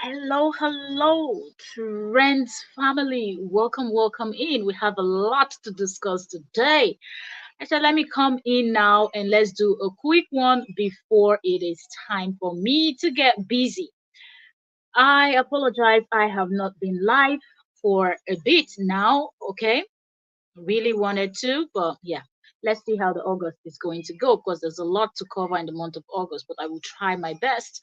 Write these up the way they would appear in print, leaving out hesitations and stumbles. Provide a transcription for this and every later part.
Hello, Trends family. Welcome in. We have a lot to discuss today. I said, let me come in now and let's do a quick one before it is time for me to get busy. I apologize, I have not been live for a bit now, okay? Really wanted to, but yeah, let's see how the August is going to go because there's a lot to cover in the month of August, but I will try my best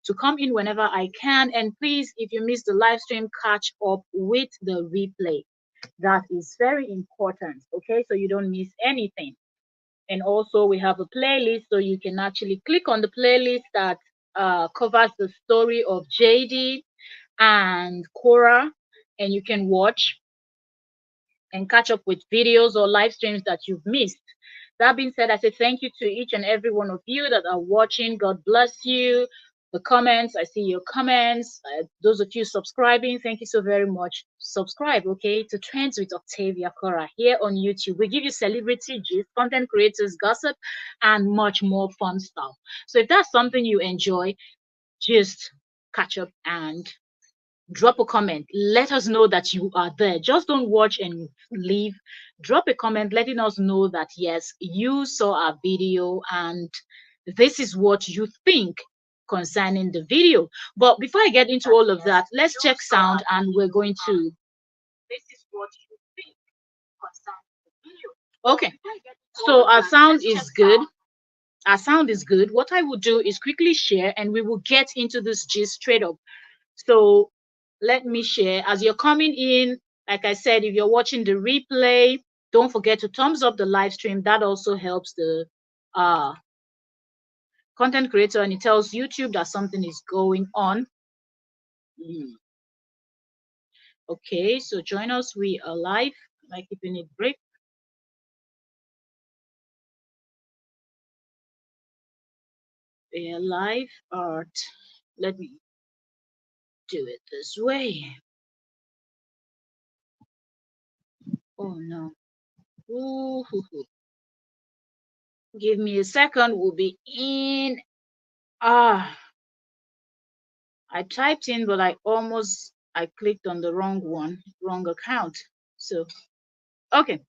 to come in whenever I can. And please, if you missed the live stream, catch up with the replay. That is very important, okay? So you don't miss anything. And also, we have a playlist, so you can actually click on the playlist that covers the story of JD and Korra, and you can watch and catch up with videos or live streams that you've missed. That being said, I say thank you to each and every one of you that are watching. God bless you. The comments, I see your comments. Those of you subscribing, thank you so very much. Subscribe, okay, to Trends with Octavia Cora here on YouTube. We give you celebrity gist, content creators, gossip, and much more fun stuff. So if that's something you enjoy, just catch up and drop a comment. Let us know that you are there. Just don't watch and leave. Drop a comment letting us know that yes, you saw our video and this is what you think concerning the video. But before I get into all of that, let's check sound and we're going to. This is what you think concerning the video. Okay, so our sound is good. Our sound is good. What I will do is quickly share and we will get into this gist straight up. So let me share. As you're coming in, like I said, if you're watching the replay, don't forget to thumbs up the live stream. That also helps the uh, content creator and it tells YouTube that something is going on. Okay, so join us. We are live. Am I keeping it brief? We are live. Art. Let me do it this way. Oh no. Ooh, hoo, hoo. Give me a second. We'll be in. I typed in, but I clicked on the wrong one, wrong account. So, okay.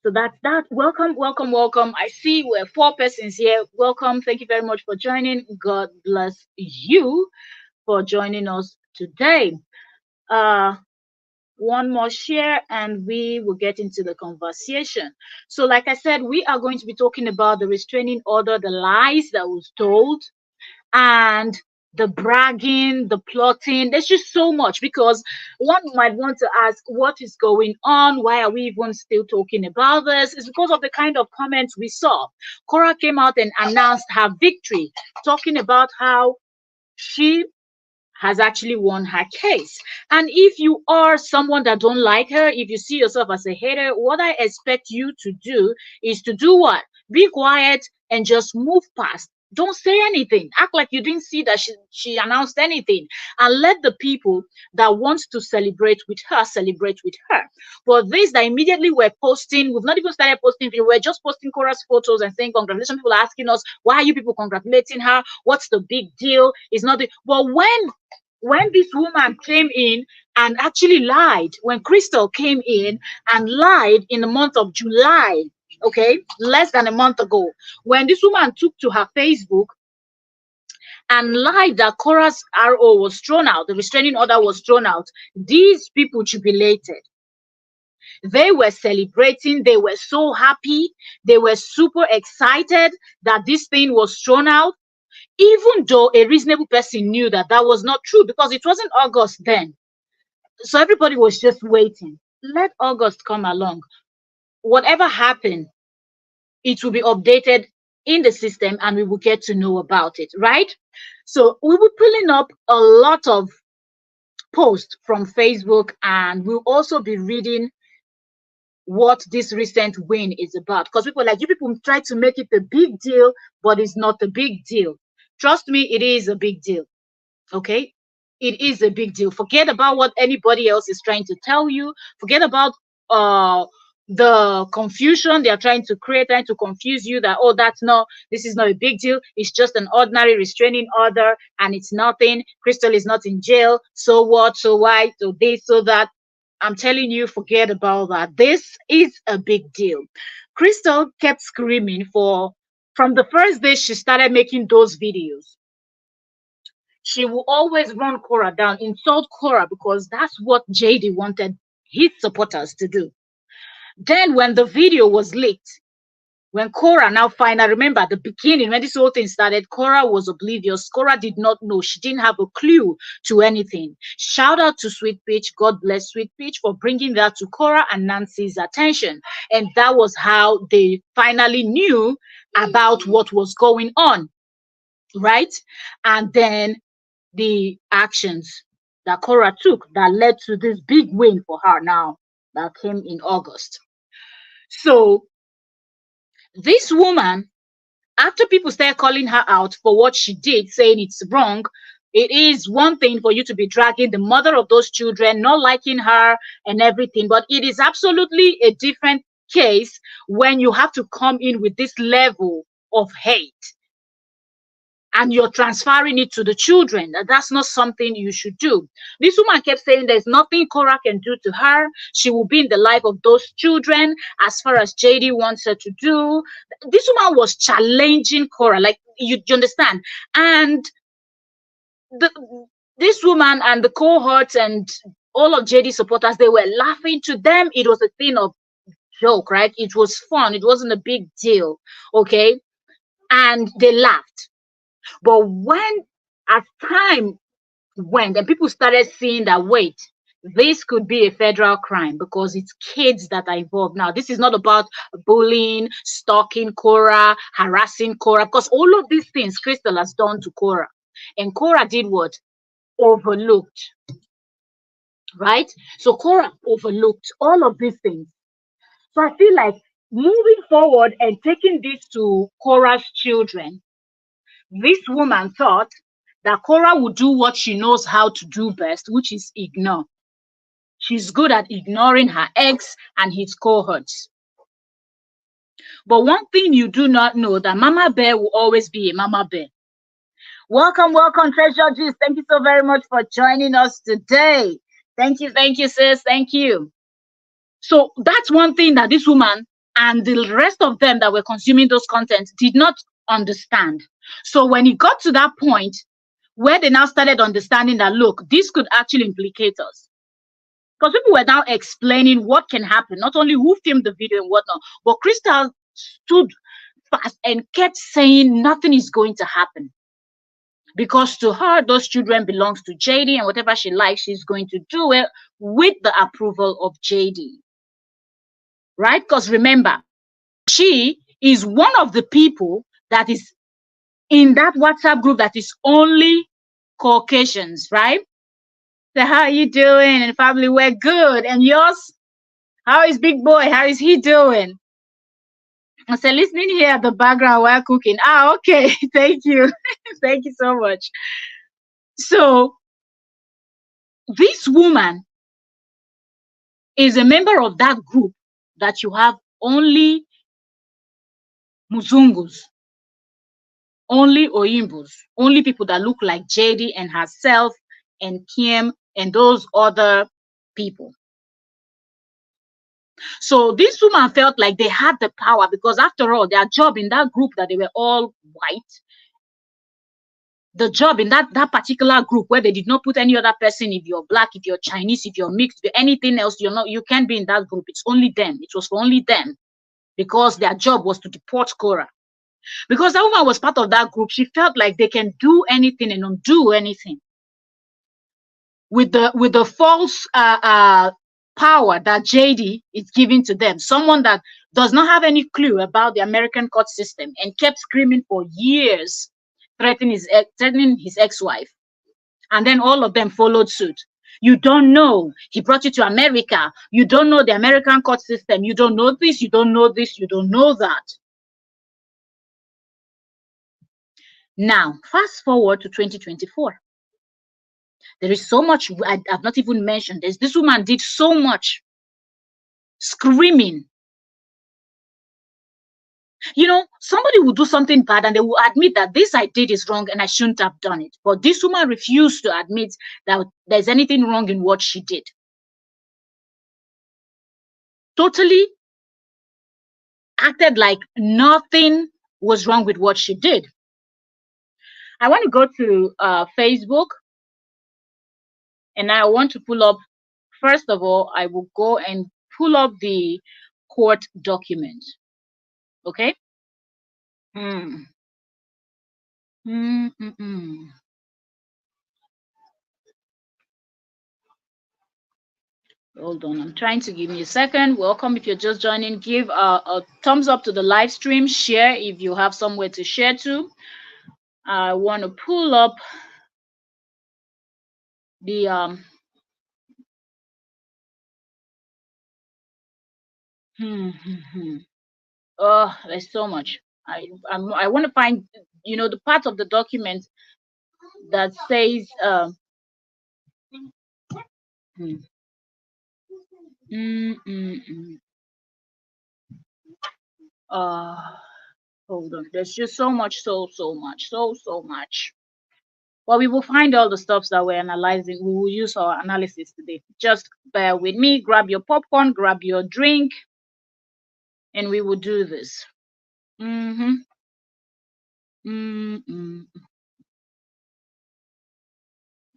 So that's that. Welcome. I see we're four persons here. Welcome. Thank you very much for joining. God bless you for joining us today. Uh, one more share and we will get into the conversation. So, like I said, we are going to be talking about the restraining order, the lies that was told, and the bragging, the plotting. There's just so much because one might want to ask, what is going on? Why are we even still talking about this? It's because of the kind of comments we saw. Korra came out and announced her victory, talking about how she has actually won her case. And if you are someone that don't like her, if you see yourself as a hater, what I expect you to do is to do what? Be quiet and just move past. Don't say anything. Act like you didn't see that she announced anything. And let the people that want to celebrate with her celebrate with her. But this that immediately we're posting, we've not even started posting, we're just posting Cora's photos and saying congratulations. People are asking us, why are you people congratulating her? What's the big deal? It's not the well when this woman came in and actually lied, when Crystal came in and lied in the month of July, okay, less than a month ago, when this woman took to her Facebook and lied that Cora's RO was thrown out, the restraining order was thrown out, these people jubilated. They were celebrating, they were so happy, they were super excited that this thing was thrown out, even though a reasonable person knew that that was not true because it wasn't August then. So everybody was just waiting. Let August come along. Whatever happened, it will be updated in the system and we will get to know about it, right? So we will pulling up a lot of posts from Facebook and we'll also be reading what this recent win is about because people like you people try to make it a big deal, but it's not a big deal. Trust me, it is a big deal. Okay, it is a big deal. Forget about what anybody else is trying to tell you. Forget about the confusion they are trying to create, trying to confuse you that, oh, this is not a big deal. It's just an ordinary restraining order and it's nothing. Crystal is not in jail. So what? So why? So this, so that. I'm telling you, forget about that. This is a big deal. Crystal kept screaming from the first day she started making those videos. She will always run Korra down, insult Korra, because that's what JD wanted his supporters to do. Then when the video was leaked, when Korra now finally, remember at the beginning when this whole thing started, Korra was oblivious. Korra did not know. She didn't have a clue to anything. Shout out to Sweet Peach. God bless Sweet Peach for bringing that to Korra and Nancy's attention. And that was how they finally knew about what was going on, right? And then the actions that Korra took that led to this big win for her now that came in August. So this woman, after people started calling her out for what she did, saying it's wrong, it is one thing for you to be dragging the mother of those children, not liking her and everything, but it is absolutely a different case when you have to come in with this level of hate and you're transferring it to the children. That's not something you should do. This woman kept saying there's nothing Korra can do to her. She will be in the life of those children as far as JD wants her to do. This woman was challenging Korra, like you understand. And this woman and the cohorts and all of JD supporters, they were laughing. To them, it was a thing of joke, right? It was fun. It wasn't a big deal, okay? And they laughed. But when, as time went and people started seeing that, wait, this could be a federal crime because it's kids that are involved. Now, this is not about bullying, stalking Korra, harassing Korra, because all of these things Crystal has done to Korra. And Korra did what? Overlooked. Right? So Korra overlooked all of these things. So I feel like moving forward and taking this to Korra's children, this woman thought that Korra would do what she knows how to do best, which is ignore. She's good at ignoring her ex and his cohorts. But one thing you do not know, that Mama Bear will always be a Mama Bear. Welcome, Treasure Juice. Thank you so very much for joining us today. Thank you, sis. Thank you. So that's one thing that this woman and the rest of them that were consuming those contents did not understand. So when it got to that point where they now started understanding that, look, this could actually implicate us. Because people were now explaining what can happen, not only who filmed the video and whatnot, but Crystal stood fast and kept saying nothing is going to happen. Because to her, those children belongs to JD, and whatever she likes, she's going to do it with the approval of JD. Right? Because remember, she is one of the people that is in that WhatsApp group that is only Caucasians, right? So how are you doing? And family, we're good. And yours? How is Big Boy? How is he doing? I said, listening here at the background while cooking. Ah, okay. Thank you. Thank you so much. So this woman is a member of that group that you have only Muzungus, only Oyimbos, only people that look like JD and herself and Kim and those other people. So this woman felt like they had the power because after all, their job in that group that they were all white, the job in that particular group where they did not put any other person, if you're black, if you're Chinese, if you're mixed, if you're anything else, you can't be in that group. It's only them. It was for only them because their job was to deport Korra. Because that woman was part of that group, she felt like they can do anything and undo anything. With the false power that JD is giving to them, someone that does not have any clue about the American court system and kept screaming for years, threatening his ex-wife, and then all of them followed suit. You don't know, he brought you to America. You don't know the American court system. You don't know this. You don't know this. You don't know that. Now, fast forward to 2024. There is so much I've not even mentioned. This woman did so much screaming Somebody will do something bad and they will admit that this I did is wrong and I shouldn't have done it. But this woman refused to admit that there's anything wrong in what she did. Totally acted like nothing was wrong with what she did. I want to go to Facebook, and I want to pull up, first of all, I will go and pull up the court document. Okay? Mm. Mm, mm, mm. Hold on, I'm trying to give me a second. Welcome if you're just joining. Give a thumbs up to the live stream. Share if you have somewhere to share to. I want to pull up the oh, there's so much. I want to find the part of the document that says hmm, mm, mm, mm. uh hold on. There's just so much, so much, so much. Well, we will find all the stuffs that we're analyzing. We will use our analysis today. Just bear with me. Grab your popcorn, grab your drink, and we will do this. Mm-hmm. Mm-mm.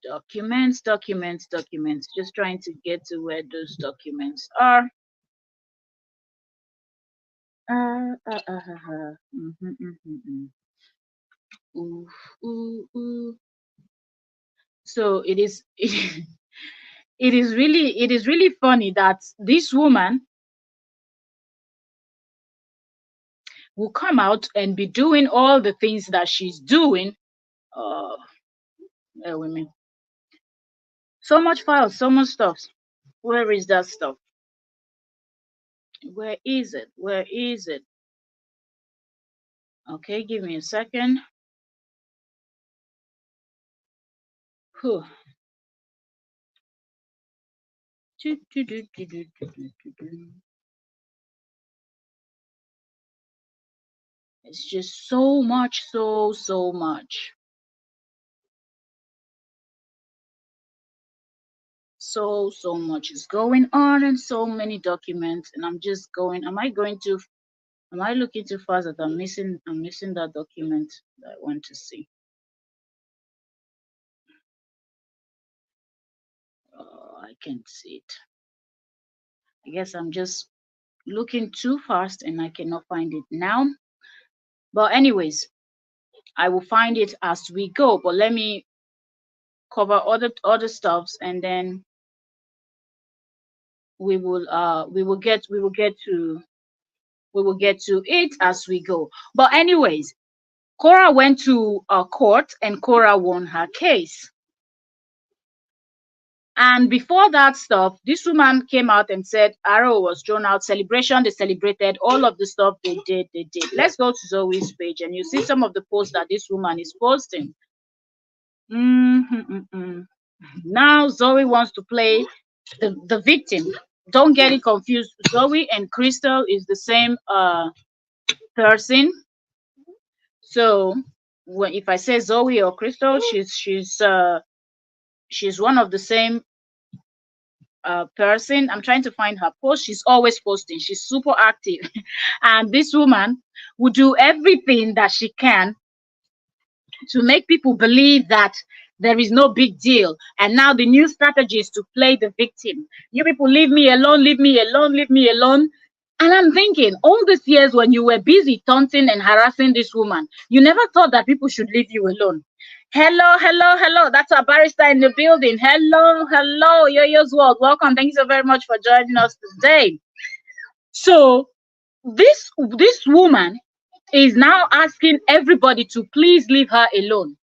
Documents, documents, documents. Just trying to get to where those documents are. Ooh, ooh, ooh. So it is. It is really funny that this woman will come out and be doing all the things that she's doing. Uh, bear with me. So much files, so much stuff. Where is that stuff? Where is it? Where is it? Okay, give me a second. Whew. It's just so much, so much. So much is going on and so many documents, and I'm just going. Am I looking too fast that I'm missing that document that I want to see? Oh, I can't see it. I guess I'm just looking too fast and I cannot find it now. But anyways, I will find it as we go. But let me cover other stuffs, and then we will get to it as we go. But anyways, Korra went to court and Korra won her case. And before that stuff, this woman came out and said Arrow was thrown out. Celebration, they celebrated all of the stuff they did. Let's go to Zoe's page and you see some of the posts that this woman is posting. Now Zoe wants to play the victim. Don't get it confused. Zoe and Crystal is the same person. So if I say Zoe or Crystal, she's one of the same person. I'm trying to find her post. She's always posting. She's super active, and this woman will do everything that she can to make people believe that there is no big deal. And now the new strategy is to play the victim. You people leave me alone, leave me alone, leave me alone. And I'm thinking, all these years when you were busy taunting and harassing this woman, you never thought that people should leave you alone. Hello, hello, hello. That's our barrister in the building. Hello, hello, Yo-Yo's World. Welcome. Thank you so very much for joining us today. So this woman is now asking everybody to please leave her alone.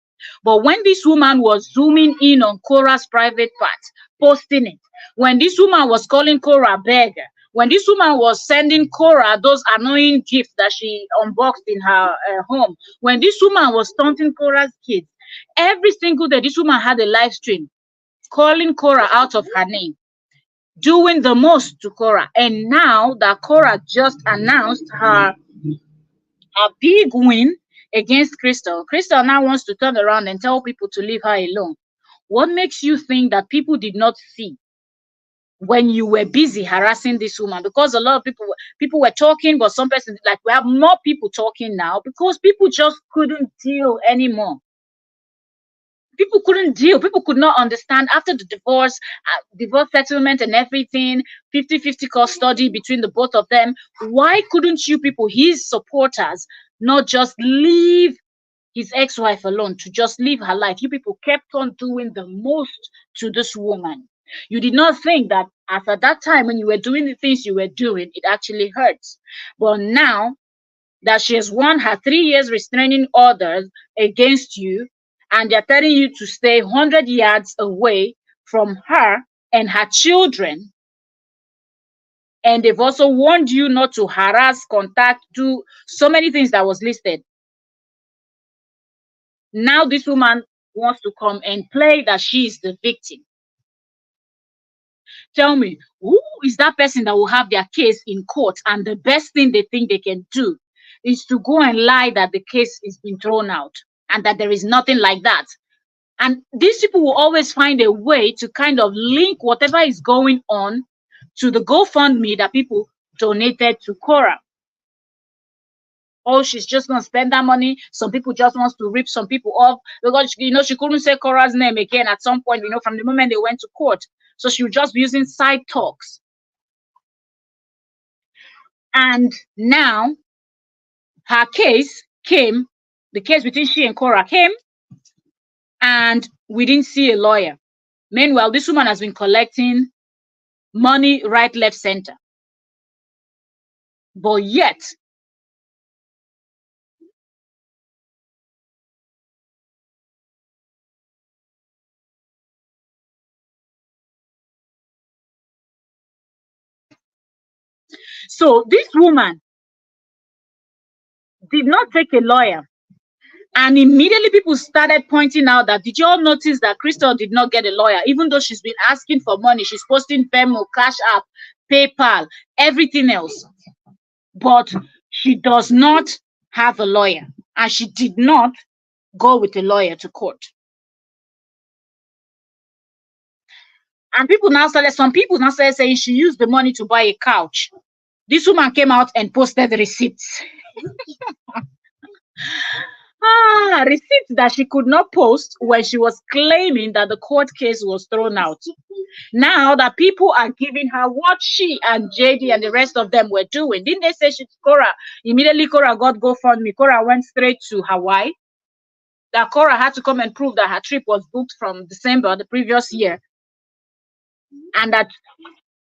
But when this woman was zooming in on Korra's private part, posting it, when this woman was calling Korra beggar, when this woman was sending Korra those annoying gifts that she unboxed in her home, when this woman was taunting Korra's kids, every single day this woman had a live stream calling Korra out of her name, doing the most to Korra. And now that Korra just announced her a big win against Crystal. Crystal now wants to turn around and tell people to leave her alone. What makes you think that people did not see when you were busy harassing this woman? Because a lot of people were talking, but some person, like, we have more people talking now because people just couldn't deal anymore. People couldn't deal. People could not understand after the divorce settlement and everything, 50-50 custody between the both of them. Why couldn't you people, his supporters, not just leave his ex-wife alone, to just live her life? You people kept on doing the most to this woman. You did not think that as at that time when you were doing the things you were doing, it actually hurts. But now that she has won her 3 years restraining orders against you, and they're telling you to stay 100 yards away from her and her children, and they've also warned you not to harass, contact, do so many things that was listed. Now this woman wants to come and play that she is the victim. Tell me, who is that person that will have their case in court, and the best thing they think they can do is to go and lie that the case is being thrown out and that there is nothing like that? And these people will always find a way to kind of link whatever is going on to the GoFundMe that people donated to Korra. Oh, she's just gonna spend that money. Some people just wants to rip some people off because she couldn't say Korra's name again at some point, from the moment they went to court. So she was just using side talks. And now her case came, the case between she and Korra came, and we didn't see a lawyer. Meanwhile, this woman has been collecting money right, left, center. But yet, so this woman did not take a lawyer. And immediately people started pointing out that, did you all notice that Crystal did not get a lawyer, even though she's been asking for money? She's posting Venmo, Cash App, PayPal, everything else. But she does not have a lawyer. And she did not go with a lawyer to court. And some people now started saying she used the money to buy a couch. This woman came out and posted receipts. Receipts that she could not post when she was claiming that the court case was thrown out. Now that people are giving her what she and JD and the rest of them were doing, didn't they say she's Korra? Immediately Korra got GoFundMe. Korra went straight to Hawaii. That Korra had to come and prove that her trip was booked from December the previous year, and that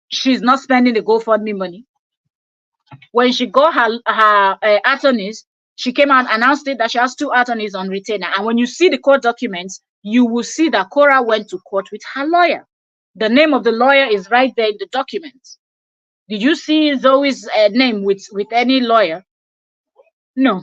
she's not spending the GoFundMe money. When she got her attorneys, she came out and announced it that she has 2 attorneys on retainer. And when you see the court documents, you will see that Korra went to court with her lawyer. The name of the lawyer is right there in the documents. Did you see Zoe's name with any lawyer? No.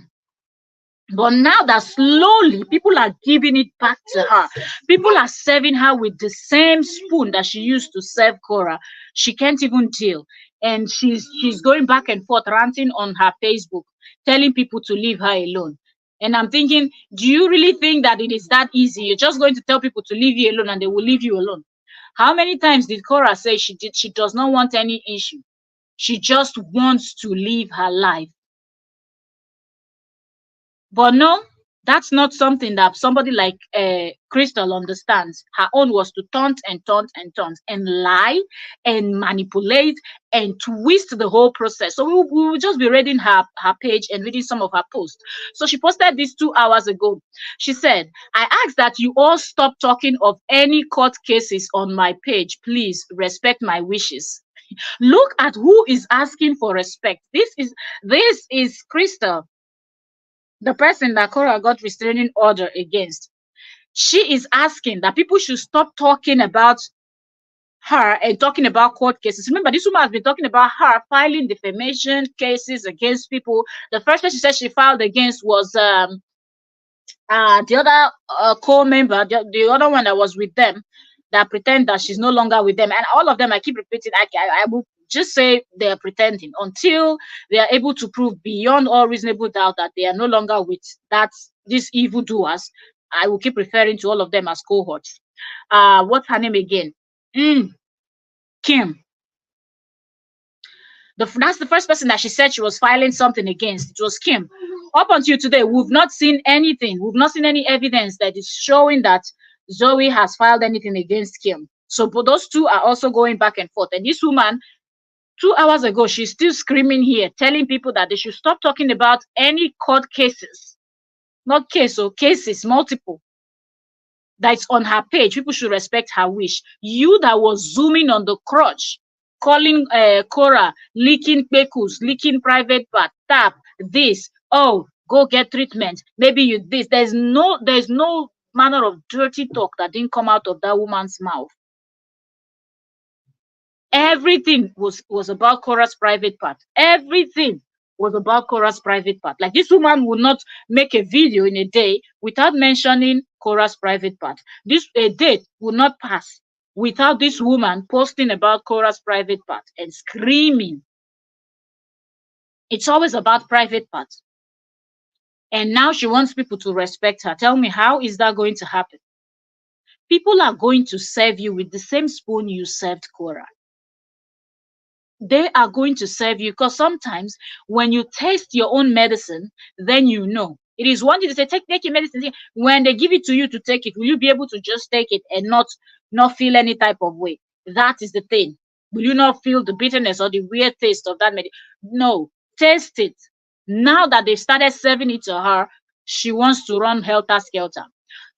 But now that slowly people are giving it back to her, people are serving her with the same spoon that she used to serve Korra. She can't even deal. And she's going back and forth, ranting on her Facebook, telling people to leave her alone. And I'm thinking, do you really think that it is that easy? You're just going to tell people to leave you alone and they will leave you alone? How many times did Korra say she does not want any issue? She just wants to live her life. But no, that's not something that somebody like Crystal understands. Her own was to taunt and taunt and taunt and lie and manipulate and twist the whole process. So we will just be reading her page and reading some of her posts. So she posted this 2 hours ago. She said, I ask that you all stop talking of any court cases on my page. Please respect my wishes. Look at who is asking for respect. This is Crystal, the person that Korra got restraining order against. She is asking that people should stop talking about her and talking about court cases. Remember, this woman has been talking about her filing defamation cases against people. The first person she said she filed against was the other co-member, the other one that was with them, that pretend that she's no longer with them. And all of them, I keep repeating, I will just say they are pretending until they are able to prove beyond all reasonable doubt that they are no longer with these evil doers. I will keep referring to all of them as cohorts. What's her name again? Kim. That's the first person that she said she was filing something against. It was Kim. Up until today, we've not seen anything. We've not seen any evidence that is showing that Zoe has filed anything against Kim. So but those two are also going back and forth. And this woman, 2 hours ago, she's still screaming here, telling people that they should stop talking about any court cases. Not case or cases, multiple. That's on her page. People should respect her wish. You that was zooming on the crotch, calling Korra, leaking pekus, leaking private part, tap, this, oh, go get treatment. Maybe you this. There's no manner of dirty talk that didn't come out of that woman's mouth. Everything was about Korra's private part. Everything was about Korra's private part. Like this woman would not make a video in a day without mentioning Korra's private part. A day would not pass without this woman posting about Korra's private part and screaming. It's always about private parts. And now she wants people to respect her. Tell me, how is that going to happen? People are going to serve you with the same spoon you served Korra. They are going to serve you, because sometimes when you taste your own medicine, then you know. It is one thing to say, take your medicine. When they give it to you to take it, will you be able to just take it and not feel any type of way? That is the thing. Will you not feel the bitterness or the weird taste of that medicine? No, taste it. Now that they've started serving it to her, she wants to run helter-skelter.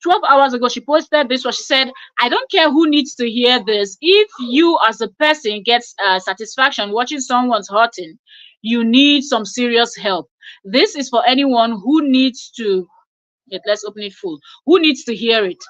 12 hours ago, she posted this one. She said, I don't care who needs to hear this. If you as a person gets satisfaction watching someone's hurting, you need some serious help. This is for anyone who needs to, let's open it full, who needs to hear it.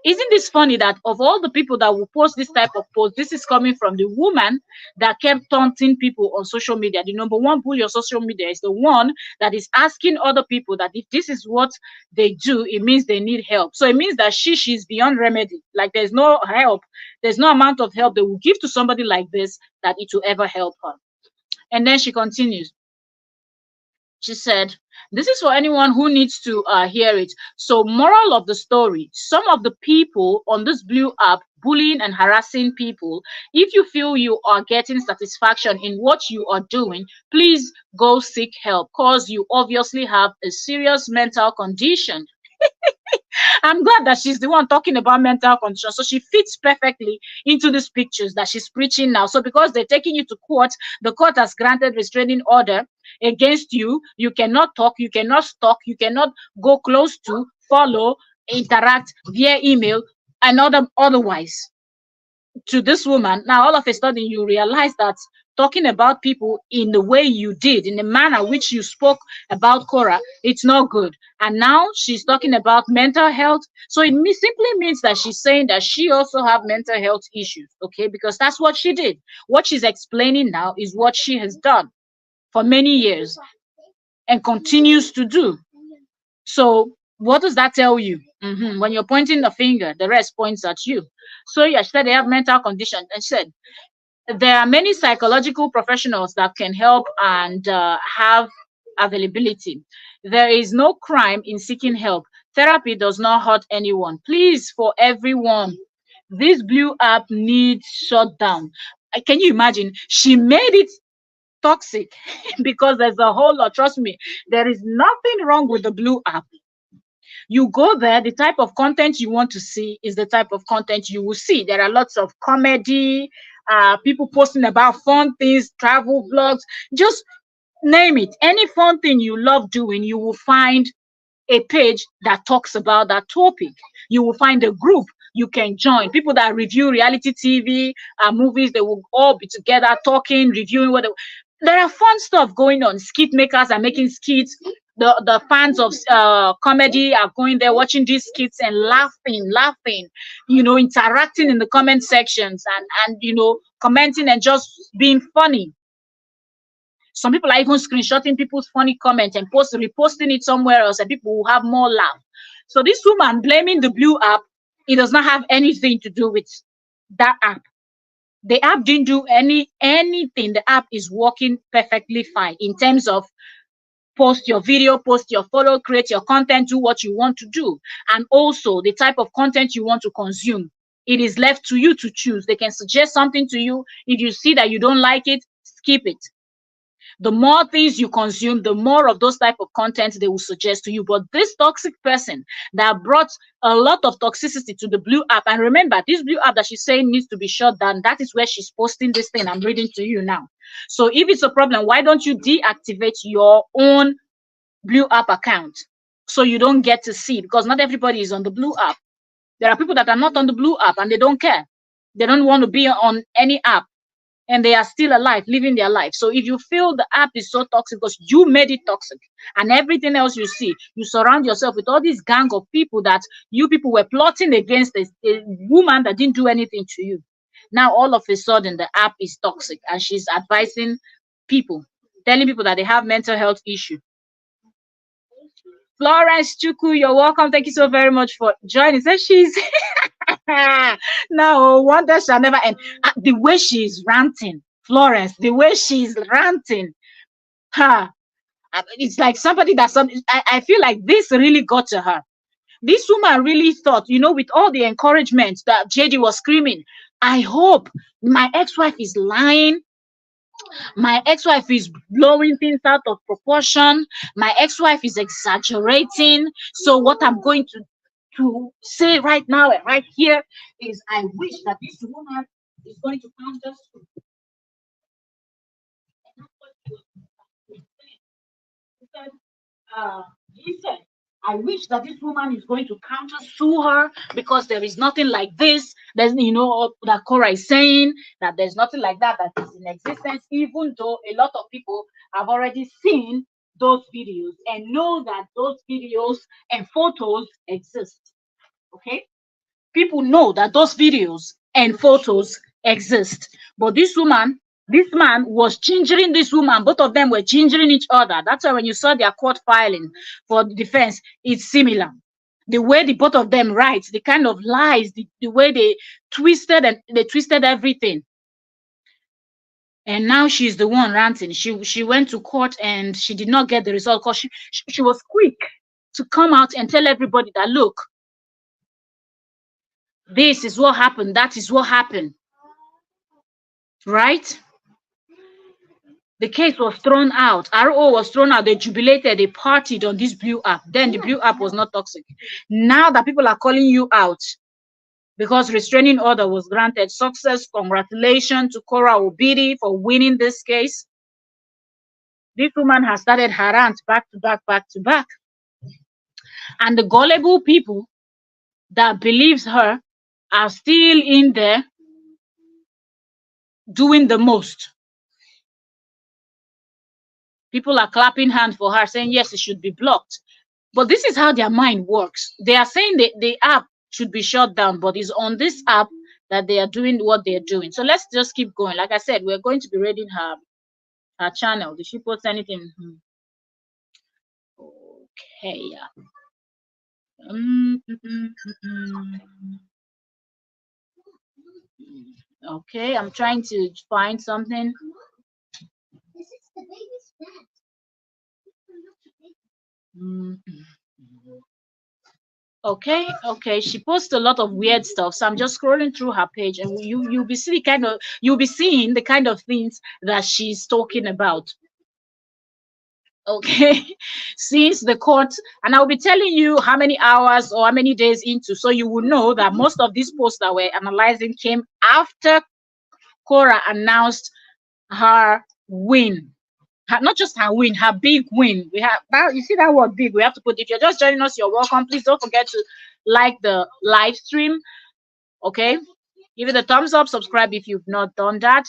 Isn't this funny that of all the people that will post this type of post, this is coming from the woman that kept taunting people on social media? The number one bully on social media is the one that is asking other people that if this is what they do, it means they need help. So it means that she's beyond remedy. Like there's no help, there's no amount of help they will give to somebody like this that it will ever help her. And then she continues. She said, this is for anyone who needs to hear it. So moral of the story, some of the people on this blue app bullying and harassing people, if you feel you are getting satisfaction in what you are doing, please go seek help, because you obviously have a serious mental condition. I'm glad that she's the one talking about mental condition. So she fits perfectly into these pictures that she's preaching now. So because they're taking you to court, the court has granted restraining order against you. You cannot talk, you cannot stalk, you cannot go close to, follow, interact via email and otherwise to this woman. Now all of a sudden you realize that talking about people in the way you did, in the manner which you spoke about Korra, it's not good. And now she's talking about mental health. So it simply means that she's saying that she also have mental health issues, okay? Because that's what she did. What she's explaining now is what she has done for many years and continues to do. So what does that tell you? When you're pointing the finger, the rest points at you. So yeah, she said they have mental condition. And she said, there are many psychological professionals that can help and have availability. There is no crime in seeking help. Therapy does not hurt anyone. Please, for everyone, this blue app needs shut down. Can you imagine? She made it toxic because there's a whole lot. Trust me, there is nothing wrong with the blue app. You go there, the type of content you want to see is the type of content you will see. There are lots of comedy, people posting about fun things, travel vlogs, just name it. Any fun thing you love doing, you will find a page that talks about that topic. You will find a group you can join. People that review reality TV, movies, they will all be together talking, reviewing what there are fun stuff going on. Skit makers are making skits. The fans of comedy are going there watching these skits and laughing, interacting in the comment sections and commenting and just being funny. Some people are even screenshotting people's funny comments and reposting it somewhere else, and people will have more laugh. So this woman blaming the blue app, it does not have anything to do with that app. The app didn't do anything. The app is working perfectly fine in terms of post your video, post your photo, create your content, do what you want to do, and also the type of content you want to consume. It is left to you to choose. They can suggest something to you. If you see that you don't like it, skip it. The more things you consume, the more of those type of content they will suggest to you. But this toxic person that brought a lot of toxicity to the blue app, and remember, this blue app that she's saying needs to be shut down, that is where she's posting this thing I'm reading to you now. So if it's a problem, why don't you deactivate your own blue app account so you don't get to see? Because not everybody is on the blue app. There are people that are not on the blue app and they don't care. They don't want to be on any app, and they are still alive, living their life. So if you feel the app is so toxic because you made it toxic, and everything else you see, you surround yourself with all this gang of people that you people were plotting against a woman that didn't do anything to you. Now all of a sudden the app is toxic and she's advising people, telling people that they have mental health issue. Florence Chuku, you're welcome. Thank you so very much for joining. So she's no wonder shall never end. The way she's ranting, Florence, the way she's ranting, her, it's like somebody that I feel like this really got to her. This woman really thought, with all the encouragement that JD was screaming, I hope my ex-wife is lying. My ex-wife is blowing things out of proportion. My ex-wife is exaggerating. So what I'm going to say right now and right here is I wish that this woman is going to counter sue. He said, I wish that this woman is going to counter sue her because there is nothing like this. There's, that Korra is saying that there's nothing like that is in existence, even though a lot of people have already seen those videos and know that those videos and photos exist. Okay? People know that those videos and photos exist. But this man was gingering this woman. Both of them were gingering each other. That's why when you saw their court filing for the defense, it's similar. The way the both of them write, the kind of lies, the way they twisted everything. And now she's the one ranting. She went to court and she did not get the result because she was quick to come out and tell everybody that, look, this is what happened, that is what happened. Right? The case was thrown out. RO was thrown out. They jubilated. They partied on this blue app. Then the blue app was not toxic. Now that people are calling you out because restraining order was granted, success, congratulations to Korra Obidi for winning this case. This woman has started her rant back to back. And the gullible people that believes her are still in there doing the most. People are clapping hands for her, saying, yes, it should be blocked. But this is how their mind works. They are saying the app should be shut down, but it's on this app that they are doing what they're doing. So let's just keep going. Like I said, we're going to be reading her channel. Did she post anything? Okay, yeah. Okay, I'm trying to find something. This is the baby's bed. Okay, she posts a lot of weird stuff, so I'm just scrolling through her page, and you'll be seeing the kind of things that she's talking about. Okay, since the court, and I'll be telling you how many hours or how many days into, so you will know that most of these posts that we're analyzing came after Korra announced her win. Not just her win, her big win. We have that. You see that word big? We have to put. If you're just joining us, you're welcome. Please don't forget to like the live stream. Okay, give it a thumbs up. Subscribe if you've not done that.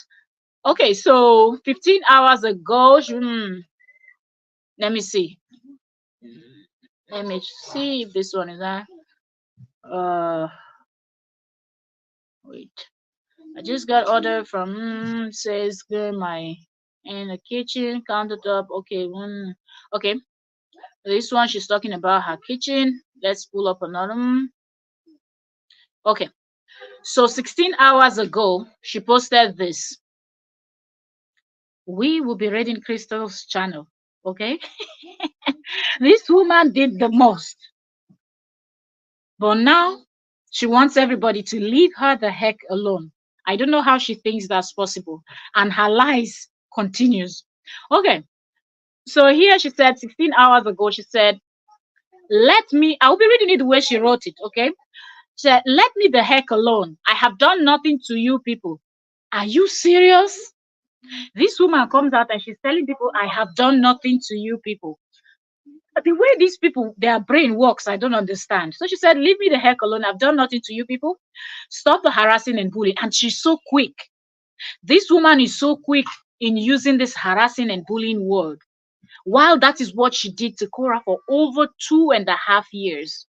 Okay, so 15 hours ago. Let me see. Let me see if this one is there. Wait. I just got order from says my in the kitchen countertop. Okay, okay. This one she's talking about her kitchen. Let's pull up another one. Okay. So 16 hours ago, she posted this. We will be reading Crystal's channel. Okay. This woman did the most. But now she wants everybody to leave her the heck alone. I don't know how she thinks that's possible. And her lies continues. Okay. So here she said 16 hours ago, she said, I'll be reading it the way she wrote it, okay? She said, let me the heck alone. I have done nothing to you people. Are you serious? This woman comes out and she's telling people, I have done nothing to you people. The way these people, their brain works, I don't understand. So she said, leave me the heck alone. I've done nothing to you people. Stop the harassing and bullying. And she's so quick. This woman is so quick in using this harassing and bullying word. While that is what she did to Korra for over 2.5 years.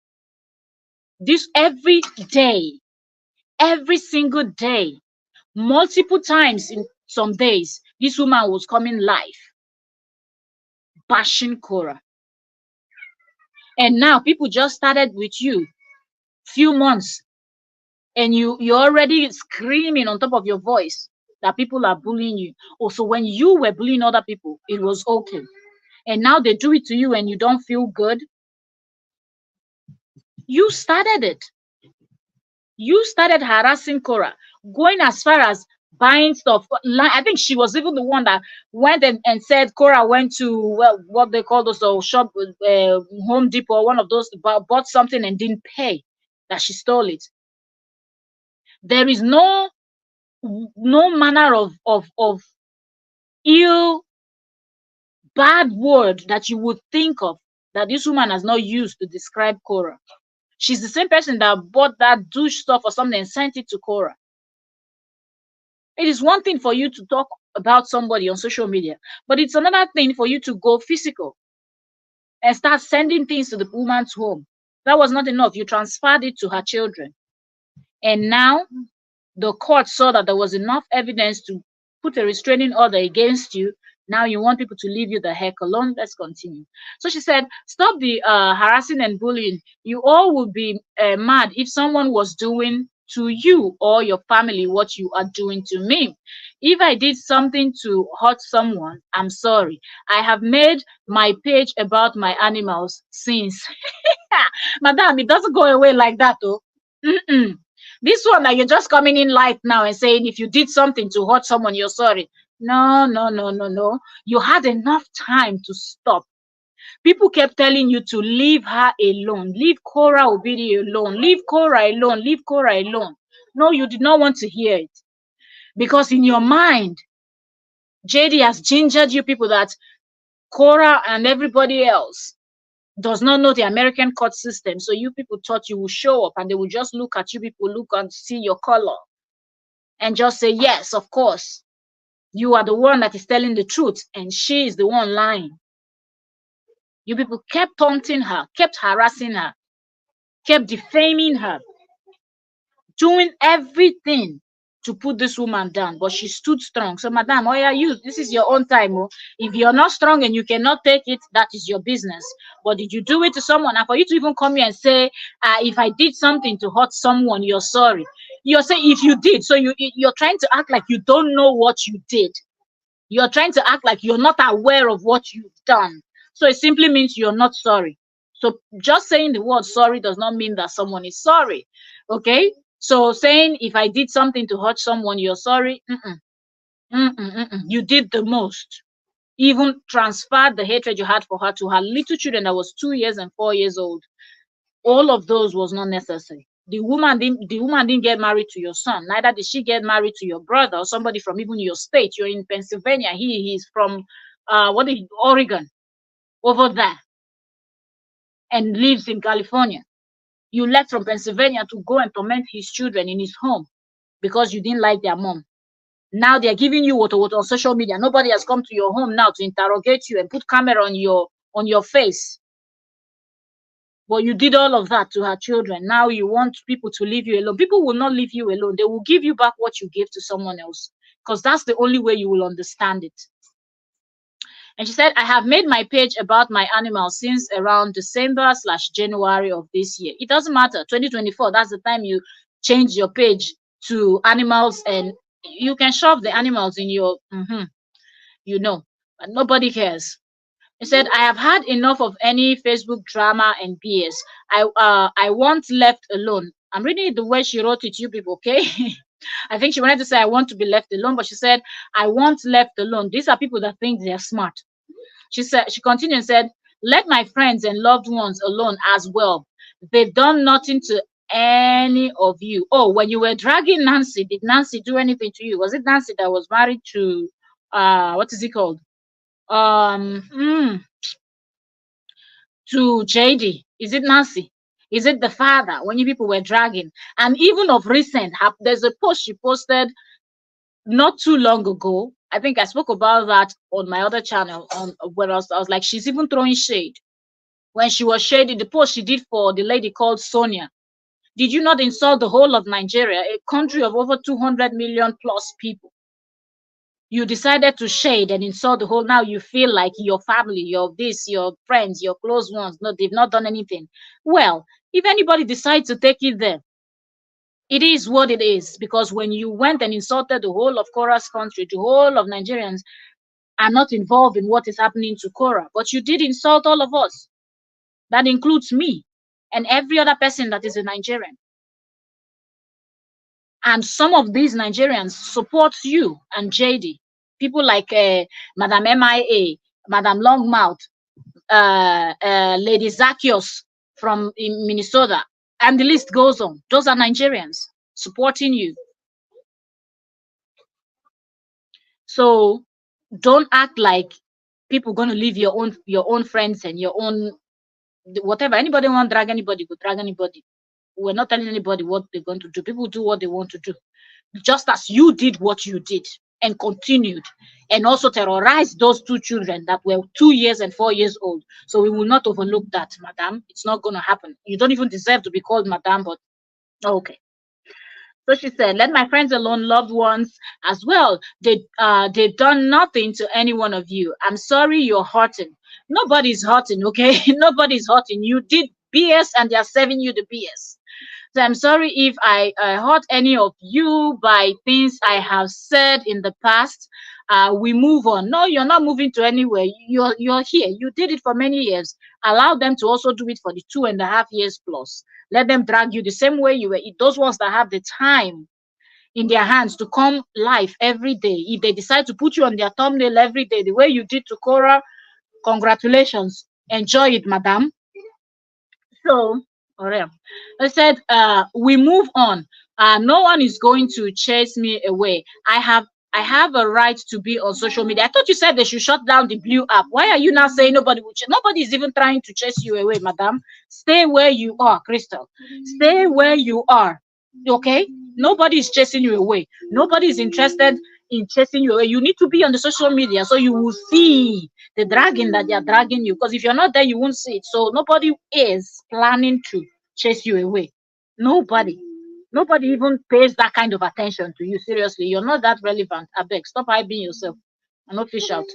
This every day, every single day, multiple times in some days, this woman was coming live, bashing Korra. And now people just started with you few months and you're already screaming on top of your voice that people are bullying you. Also, when you were bullying other people, it was okay. And now they do it to you and you don't feel good. You started it. You started harassing Korra, going as far as buying stuff. I think she was even the one that went and said Korra went to, well, what they call those shop, Home Depot, one of those, bought something and didn't pay, that she stole it. There is no manner of ill, bad word that you would think of that this woman has not used to describe Korra. She's the same person that bought that douche stuff or something and sent it to Korra. It is one thing for you to talk about somebody on social media, but it's another thing for you to go physical and start sending things to the woman's home. That was not enough. You transferred it to her children. And now the court saw that there was enough evidence to put a restraining order against you. Now you want people to leave you the heck alone. Let's continue. So she said, stop the harassing and bullying. You all would be mad if someone was doing to you or your family what you are doing to me. If I did something to hurt someone, I'm sorry. I have made my page about my animals since. Madam, it doesn't go away like that, though. Mm-mm. This one that you're just coming in light now and saying if you did something to hurt someone, you're sorry. No, no, no, no, no. You had enough time to stop. People kept telling you to leave her alone. Leave Korra Obidi alone. Leave Korra alone. Leave Korra alone. No, you did not want to hear it. Because in your mind, JD has gingered you people that Korra and everybody else does not know the American court system. So you people thought you would show up and they would just look at you people, look and see your color and just say, yes, of course, you are the one that is telling the truth and she is the one lying. You people kept taunting her, kept harassing her, kept defaming her, doing everything to put this woman down, but she stood strong. So, madam, oh yeah, this is your own time. Oh. If you're not strong and you cannot take it, that is your business. But did you do it to someone? And for you to even come here and say, if I did something to hurt someone, you're sorry. You're saying if you did, so you're trying to act like you don't know what you did. You're trying to act like you're not aware of what you've done. So it simply means you're not sorry. So just saying the word sorry does not mean that someone is sorry. Okay? So saying if I did something to hurt someone, you're sorry. You did the most. Even transferred the hatred you had for her to her little children that was 2 years and 4 years old. All of those was not necessary. The woman didn't get married to your son. Neither did she get married to your brother or somebody from even your state. You're in Pennsylvania. He's from Oregon, over there, and lives in California. You left from Pennsylvania to go and torment his children in his home because you didn't like their mom. Now they're giving you what on social media. Nobody has come to your home now to interrogate you and put camera on your face. But you did all of that to her children. Now you want people to leave you alone. People will not leave you alone. They will give you back what you gave to someone else because that's the only way you will understand it. And she said, I have made my page about my animals since around December/January of this year. It doesn't matter. 2024, that's the time you change your page to animals, and you can shove the animals in your, but nobody cares. He said, I have had enough of any Facebook drama and BS. I want left alone. I'm reading it the way she wrote it, you people, okay? I think she wanted to say, I want to be left alone, but she said, I want left alone. These are people that think they're smart. She continued and said, let my friends and loved ones alone as well. They've done nothing to any of you. Oh, when you were dragging Nancy, did Nancy do anything to you? Was it Nancy that was married to what is it called? Um mm, to JD. Is it Nancy? Is it the father when you people were dragging? And even of recent, there's a post she posted not too long ago. I think I spoke about that on my other channel on where I was like, she's even throwing shade. When she was shading the post she did for the lady called Sonia. Did you not insult the whole of Nigeria, a country of over 200 million plus people? You decided to shade and insult the whole. Now you feel like your family, your this, your friends, your close ones, no, they've not done anything. Well, if anybody decides to take it there, it is what it is. Because when you went and insulted the whole of Korra's country, the whole of Nigerians are not involved in what is happening to Korra, but you did insult all of us. That includes me and every other person that is a Nigerian. And some of these Nigerians support you and JD. People like Madam MIA, Madam Longmouth, Lady Zacchaeus from in Minnesota, and the list goes on. Those are Nigerians supporting you. So don't act like people going to leave your own friends and your own whatever. Anybody want to drag anybody, go drag anybody. We're not telling anybody what they're going to do. People do what they want to do. Just as you did what you did and continued, and also terrorized those two children that were 2 years and 4 years old. So we will not overlook that, madam. It's not going to happen. You don't even deserve to be called madam, but okay. So she said, let my friends alone, loved ones as well. They've done nothing to any one of you. I'm sorry you're hurting. Nobody's hurting, okay? Nobody's hurting. You did BS and they're serving you the BS. So I'm sorry if I hurt any of you by things I have said in the past. We move on. No, you're not moving to anywhere. You're here. You did it for many years. Allow them to also do it for the 2.5 years plus. Let them drag you the same way you were. Those ones that have the time in their hands to come live every day. If they decide to put you on their thumbnail every day, the way you did to Korra, congratulations. Enjoy it, madam. So, alright. I said, we move on. No one is going to chase me away. I have a right to be on social media. I thought you said they should shut down the blue app. Why are you now saying nobody will nobody is even trying to chase you away, madam? Stay where you are, Crystal. Stay where you are. Okay? Nobody is chasing you away. Nobody is interested in chasing you away. You need to be on the social media so you will see the dragging that they are dragging you. Because if you're not there, you won't see it. So nobody is planning to chase you away. Nobody. Nobody even pays that kind of attention to you. Seriously, you're not that relevant. I beg, stop hyping yourself. I'm not fish out.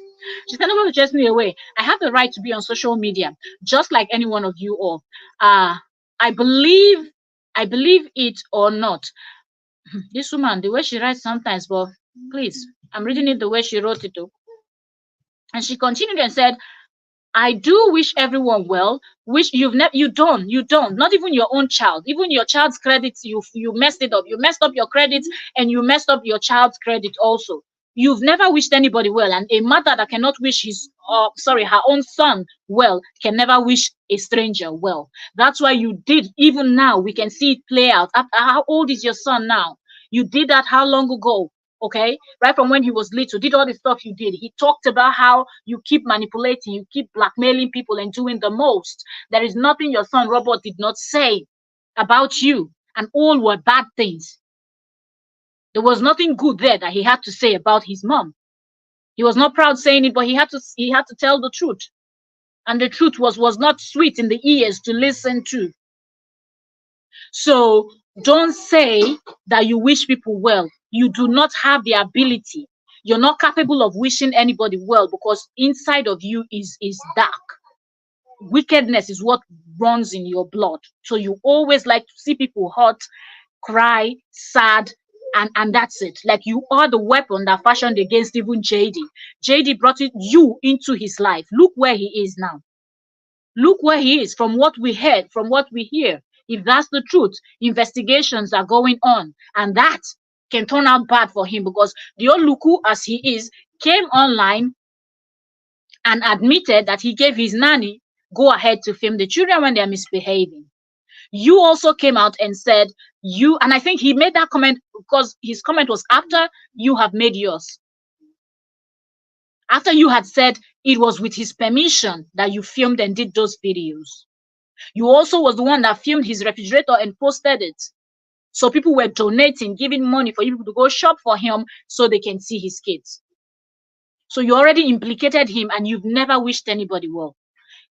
She said, nobody chase me away. I have the right to be on social media, just like any one of you all. I believe it or not. This woman, the way she writes sometimes, but please, I'm reading it the way she wrote it too. And she continued and said, I do wish everyone well. Wish you don't. Not even your own child. Even your child's credits, you messed it up. You messed up your credits and you messed up your child's credit also. You've never wished anybody well, and a mother that cannot wish her own son well can never wish a stranger well. That's why you did. Even now, we can see it play out. How old is your son now? You did that how long ago? Okay, right from when he was little, did all the stuff you did. He talked about how you keep manipulating, you keep blackmailing people and doing the most. There is nothing your son Robert did not say about you, and all were bad things. There was nothing good there that he had to say about his mom. He was not proud saying it, but he had to tell the truth. And the truth was not sweet in the ears to listen to. So don't say that you wish people well. You do not have the ability. You're not capable of wishing anybody well because inside of you is dark. Wickedness is what runs in your blood. So you always like to see people hurt cry, sad, and that's it. Like, you are the weapon that fashioned against even JD. JD brought you into his life. Look where he is now. Look where he is, from what we heard, from what we hear. If that's the truth, investigations are going on, and that can turn out bad for him, because the Oluku, as he is, came online and admitted that he gave his nanny go ahead to film the children when they are misbehaving. You also came out and said you, and I think he made that comment because his comment was after you have made yours. After you had said it was with his permission that you filmed and did those videos. You also was the one that filmed his refrigerator and posted it. So people were donating, giving money for you to go shop for him so they can see his kids. So you already implicated him, and you've never wished anybody well.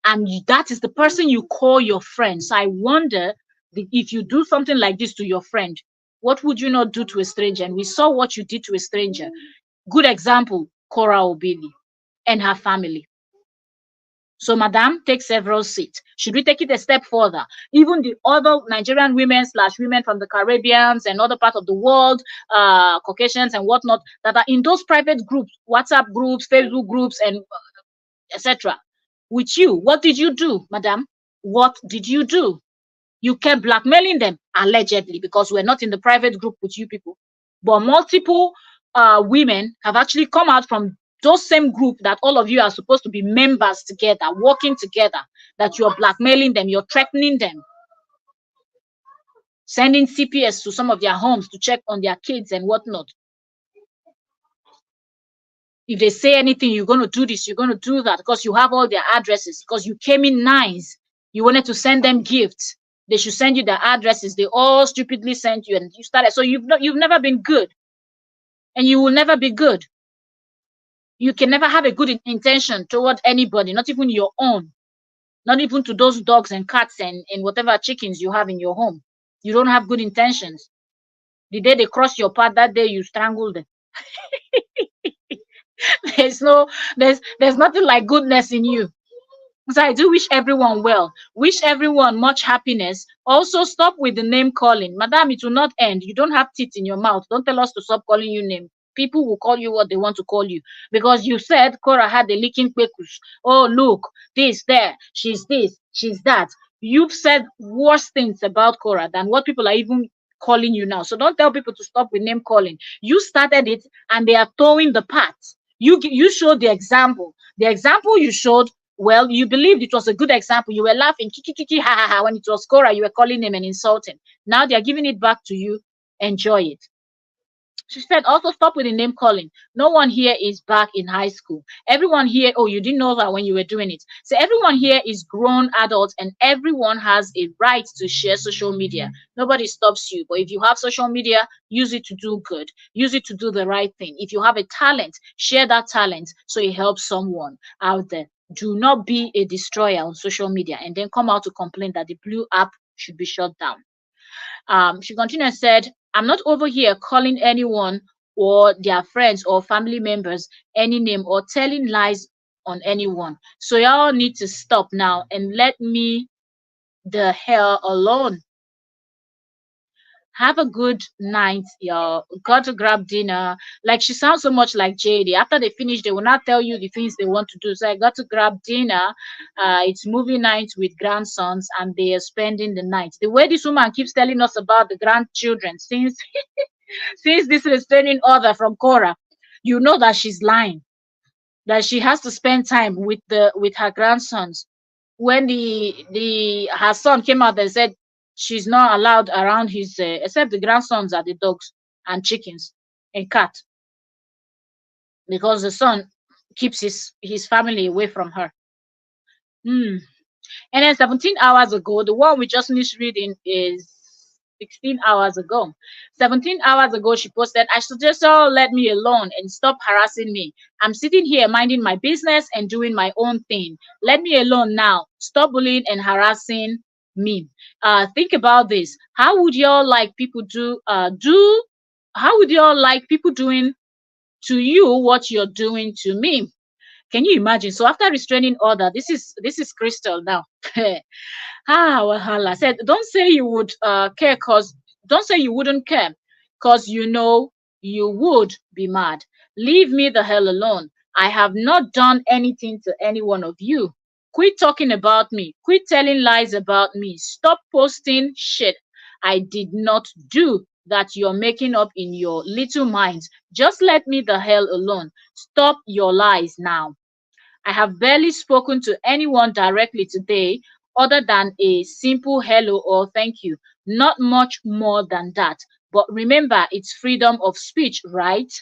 And that is the person you call your friend. So I wonder, if you do something like this to your friend, what would you not do to a stranger? And we saw what you did to a stranger. Good example, Korra Obidi and her family. So, madam, take several seats. Should we take it a step further? Even the other Nigerian women/women from the Caribbeans and other parts of the world, Caucasians and whatnot, that are in those private groups, WhatsApp groups, Facebook groups, and etc. with you, what did you do, madam? What did you do? You kept blackmailing them, allegedly, because we're not in the private group with you people. But multiple women have actually come out from those same group that all of you are supposed to be members together, working together, that you're blackmailing them, you're threatening them, sending CPS to some of their homes to check on their kids and whatnot. If they say anything, you're going to do this, you're going to do that, because you have all their addresses, because you came in nice. You wanted to send them gifts. They should send you their addresses. They all stupidly sent you, and you started. So you've never been good, and you will never be good. You can never have a good intention toward anybody, not even your own, not even to those dogs and cats and whatever chickens you have in your home. You don't have good intentions. The day they cross your path, that day you strangle them. there's nothing like goodness in you. So I do wish everyone well. Wish everyone much happiness. Also, stop with the name calling. Madam, it will not end. You don't have teeth in your mouth. Don't tell us to stop calling you name. People will call you what they want to call you. Because you said Korra had the leaking pekus. Oh, look, this, there, she's this, she's that. You've said worse things about Korra than what people are even calling you now. So don't tell people to stop with name calling. You started it, and they are towing the path. You showed the example. The example you showed, well, you believed it was a good example. You were laughing, kiki, kiki, ha, ha, ha. When it was Korra, you were calling him and insulting. Now they are giving it back to you. Enjoy it. She said, also stop with the name calling. No one here is back in high school. Everyone here, oh, you didn't know that when you were doing it. So everyone here is grown adults, and everyone has a right to share social media. Nobody stops you. But if you have social media, use it to do good. Use it to do the right thing. If you have a talent, share that talent so it helps someone out there. Do not be a destroyer on social media and then come out to complain that the blue app should be shut down. She continued and said, I'm not over here calling anyone or their friends or family members any name or telling lies on anyone. So y'all need to stop now and let me the hell alone. Have a good night, y'all. Got to grab dinner. Like, she sounds so much like JD. After they finish, they will not tell you the things they want to do. So I got to grab dinner. It's movie night with grandsons, and they are spending the night. The way this woman keeps telling us about the grandchildren since since this restraining order from Korra, you know that she's lying. That she has to spend time with her grandsons. When her son came out and said she's not allowed around his except the grandsons are the dogs and chickens and cat, because the son keeps his family away from her. And then 17 hours ago, the one we just finished reading is 16 hours ago. 17 hours ago, she posted, I suggest y'all let me alone and stop harassing me. I'm sitting here minding my business and doing my own thing. Let me alone now. Stop bullying and harassing me. Think about this. How would y'all like people how would y'all like people doing to you what you're doing to me? Can you imagine? So after restraining order, this is Crystal now. Wahala said, don't say you would care, because Don't say you wouldn't care, because you know you would be mad. Leave me the hell alone. I have not done anything to any one of you. Quit talking about me. Quit telling lies about me. Stop posting shit I did not do that you're making up in your little minds. Just let me the hell alone. Stop your lies now. I have barely spoken to anyone directly today other than a simple hello or thank you. Not much more than that. But remember, it's freedom of speech, right?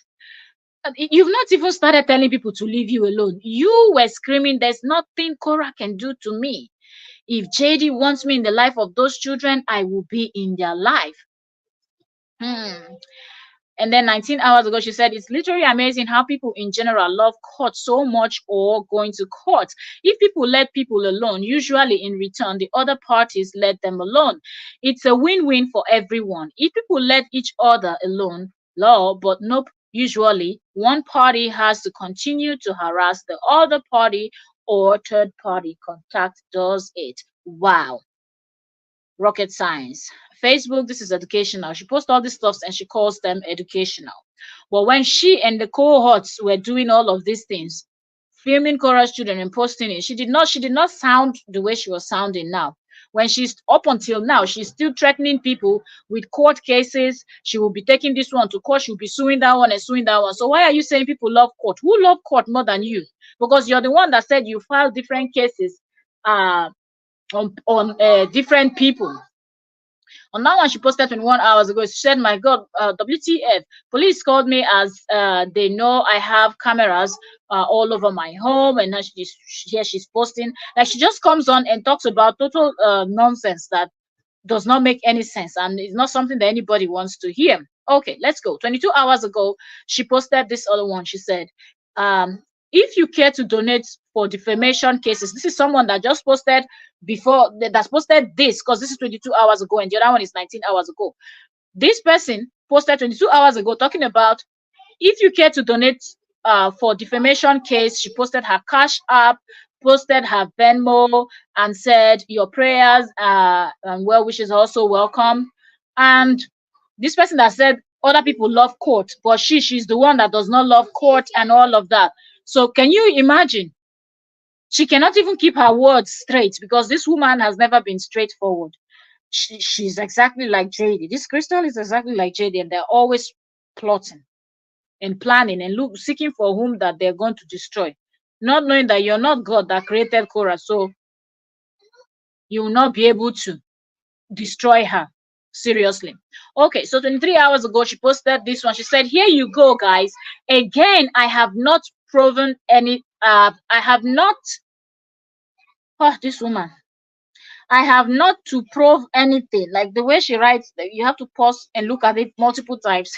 You've not even started telling people to leave you alone. You were screaming, there's nothing Korra can do to me. If JD wants me in the life of those children, I will be in their life. Hmm. And then 19 hours ago, she said, it's literally amazing how people in general love court so much or going to court. If people let people alone, usually in return, the other parties let them alone. It's a win win for everyone. If people let each other alone, law, but nope, usually one party has to continue to harass the other party or third party contact does it. Wow, rocket science. Facebook, this is educational. She posts all these stuffs and she calls them educational. But when she and the cohorts were doing all of these things, filming Korra's children and posting it, she did not sound the way she was sounding now. When she's up until now, she's still threatening people with court cases. She will be taking this one to court, she'll be suing that one and suing that one. So why are you saying people love court? Who love court more than you? Because you're the one that said you filed different cases uh on different people. On that one, she posted 21 hours ago. She said, my God, WTF. Police called me as they know I have cameras all over my home. And now she's posting. Like, she just comes on and talks about total nonsense that does not make any sense. And it's not something that anybody wants to hear. Okay, let's go. 22 hours ago, she posted this other one. She said, um, if you care to donate for defamation cases, this is someone that just posted before, that's posted this, because this is 22 hours ago and the other one is 19 hours ago. This person posted 22 hours ago talking about if you care to donate for defamation case. She posted her cash app, posted her Venmo, and said your prayers and well wishes are also welcome. And this person that said other people love court, but she's the one that does not love court and all of that. So can you imagine? She cannot even keep her words straight because this woman has never been straightforward. She's exactly like JD. This Crystal is exactly like JD, and they're always plotting and planning and seeking for whom that they're going to destroy, not knowing that you're not God that created Korra, so you will not be able to destroy her. Seriously. Okay, so 23 hours ago, she posted this one. She said, here you go, guys. Again, I have not proven any, I have not, oh, this woman. I have not to prove anything. Like the way she writes, you have to pause and look at it multiple times.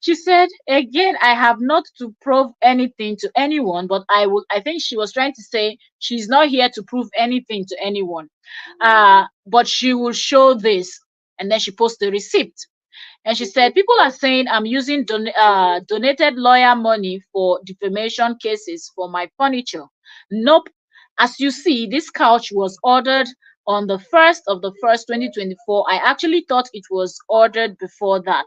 She said, again, I have not to prove anything to anyone, but I think she was trying to say she's not here to prove anything to anyone. But she will show this. And then she posted the receipt. And she said, people are saying I'm using donated lawyer money for defamation cases for my furniture. Nope. As you see, this couch was ordered on the 1st of the 1st, 2024. I actually thought it was ordered before that.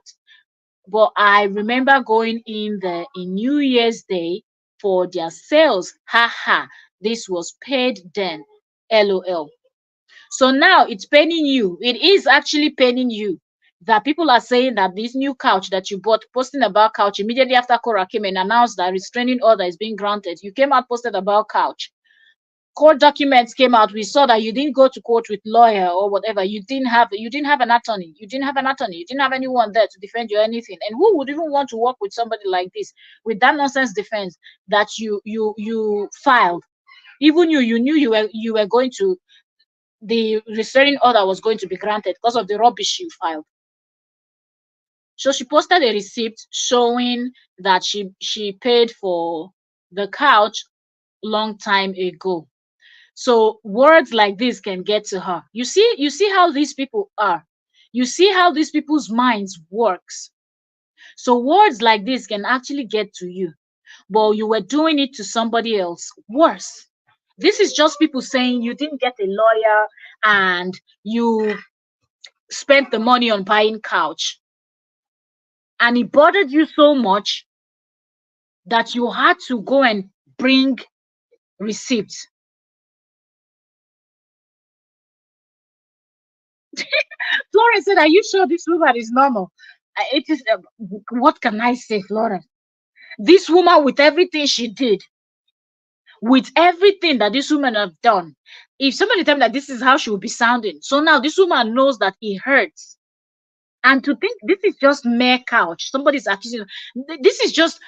But I remember going in there in New Year's Day for their sales. Haha. This was paid then. LOL. So now it's paining you. It is actually paining you that people are saying that this new couch that you bought, posting about couch immediately after Korra came and announced that restraining order is being granted. You came out, posted about couch. Court documents came out. We saw that you didn't go to court with lawyer or whatever. You didn't have an attorney. You didn't have an attorney. You didn't have anyone there to defend you or anything. And who would even want to work with somebody like this with that nonsense defense that you filed? Even you knew you were going to, the restraining order was going to be granted because of the rubbish you filed. So she posted a receipt showing that she paid for the couch long time ago. So words like this can get to her. You see how these people are. You see how these people's minds works. So words like this can actually get to you. But you were doing it to somebody else. Worse. This is just people saying you didn't get a lawyer and you spent the money on buying couch, and it bothered you so much that you had to go and bring receipts. Florence said, "Are you sure this woman is normal?" It is. What can I say, Florence? This woman, with everything she did, with everything that this woman have done, if somebody tell me that this is how she will be sounding, so now this woman knows that it hurts. And to think this is just mere couch, somebody's accusing. This is just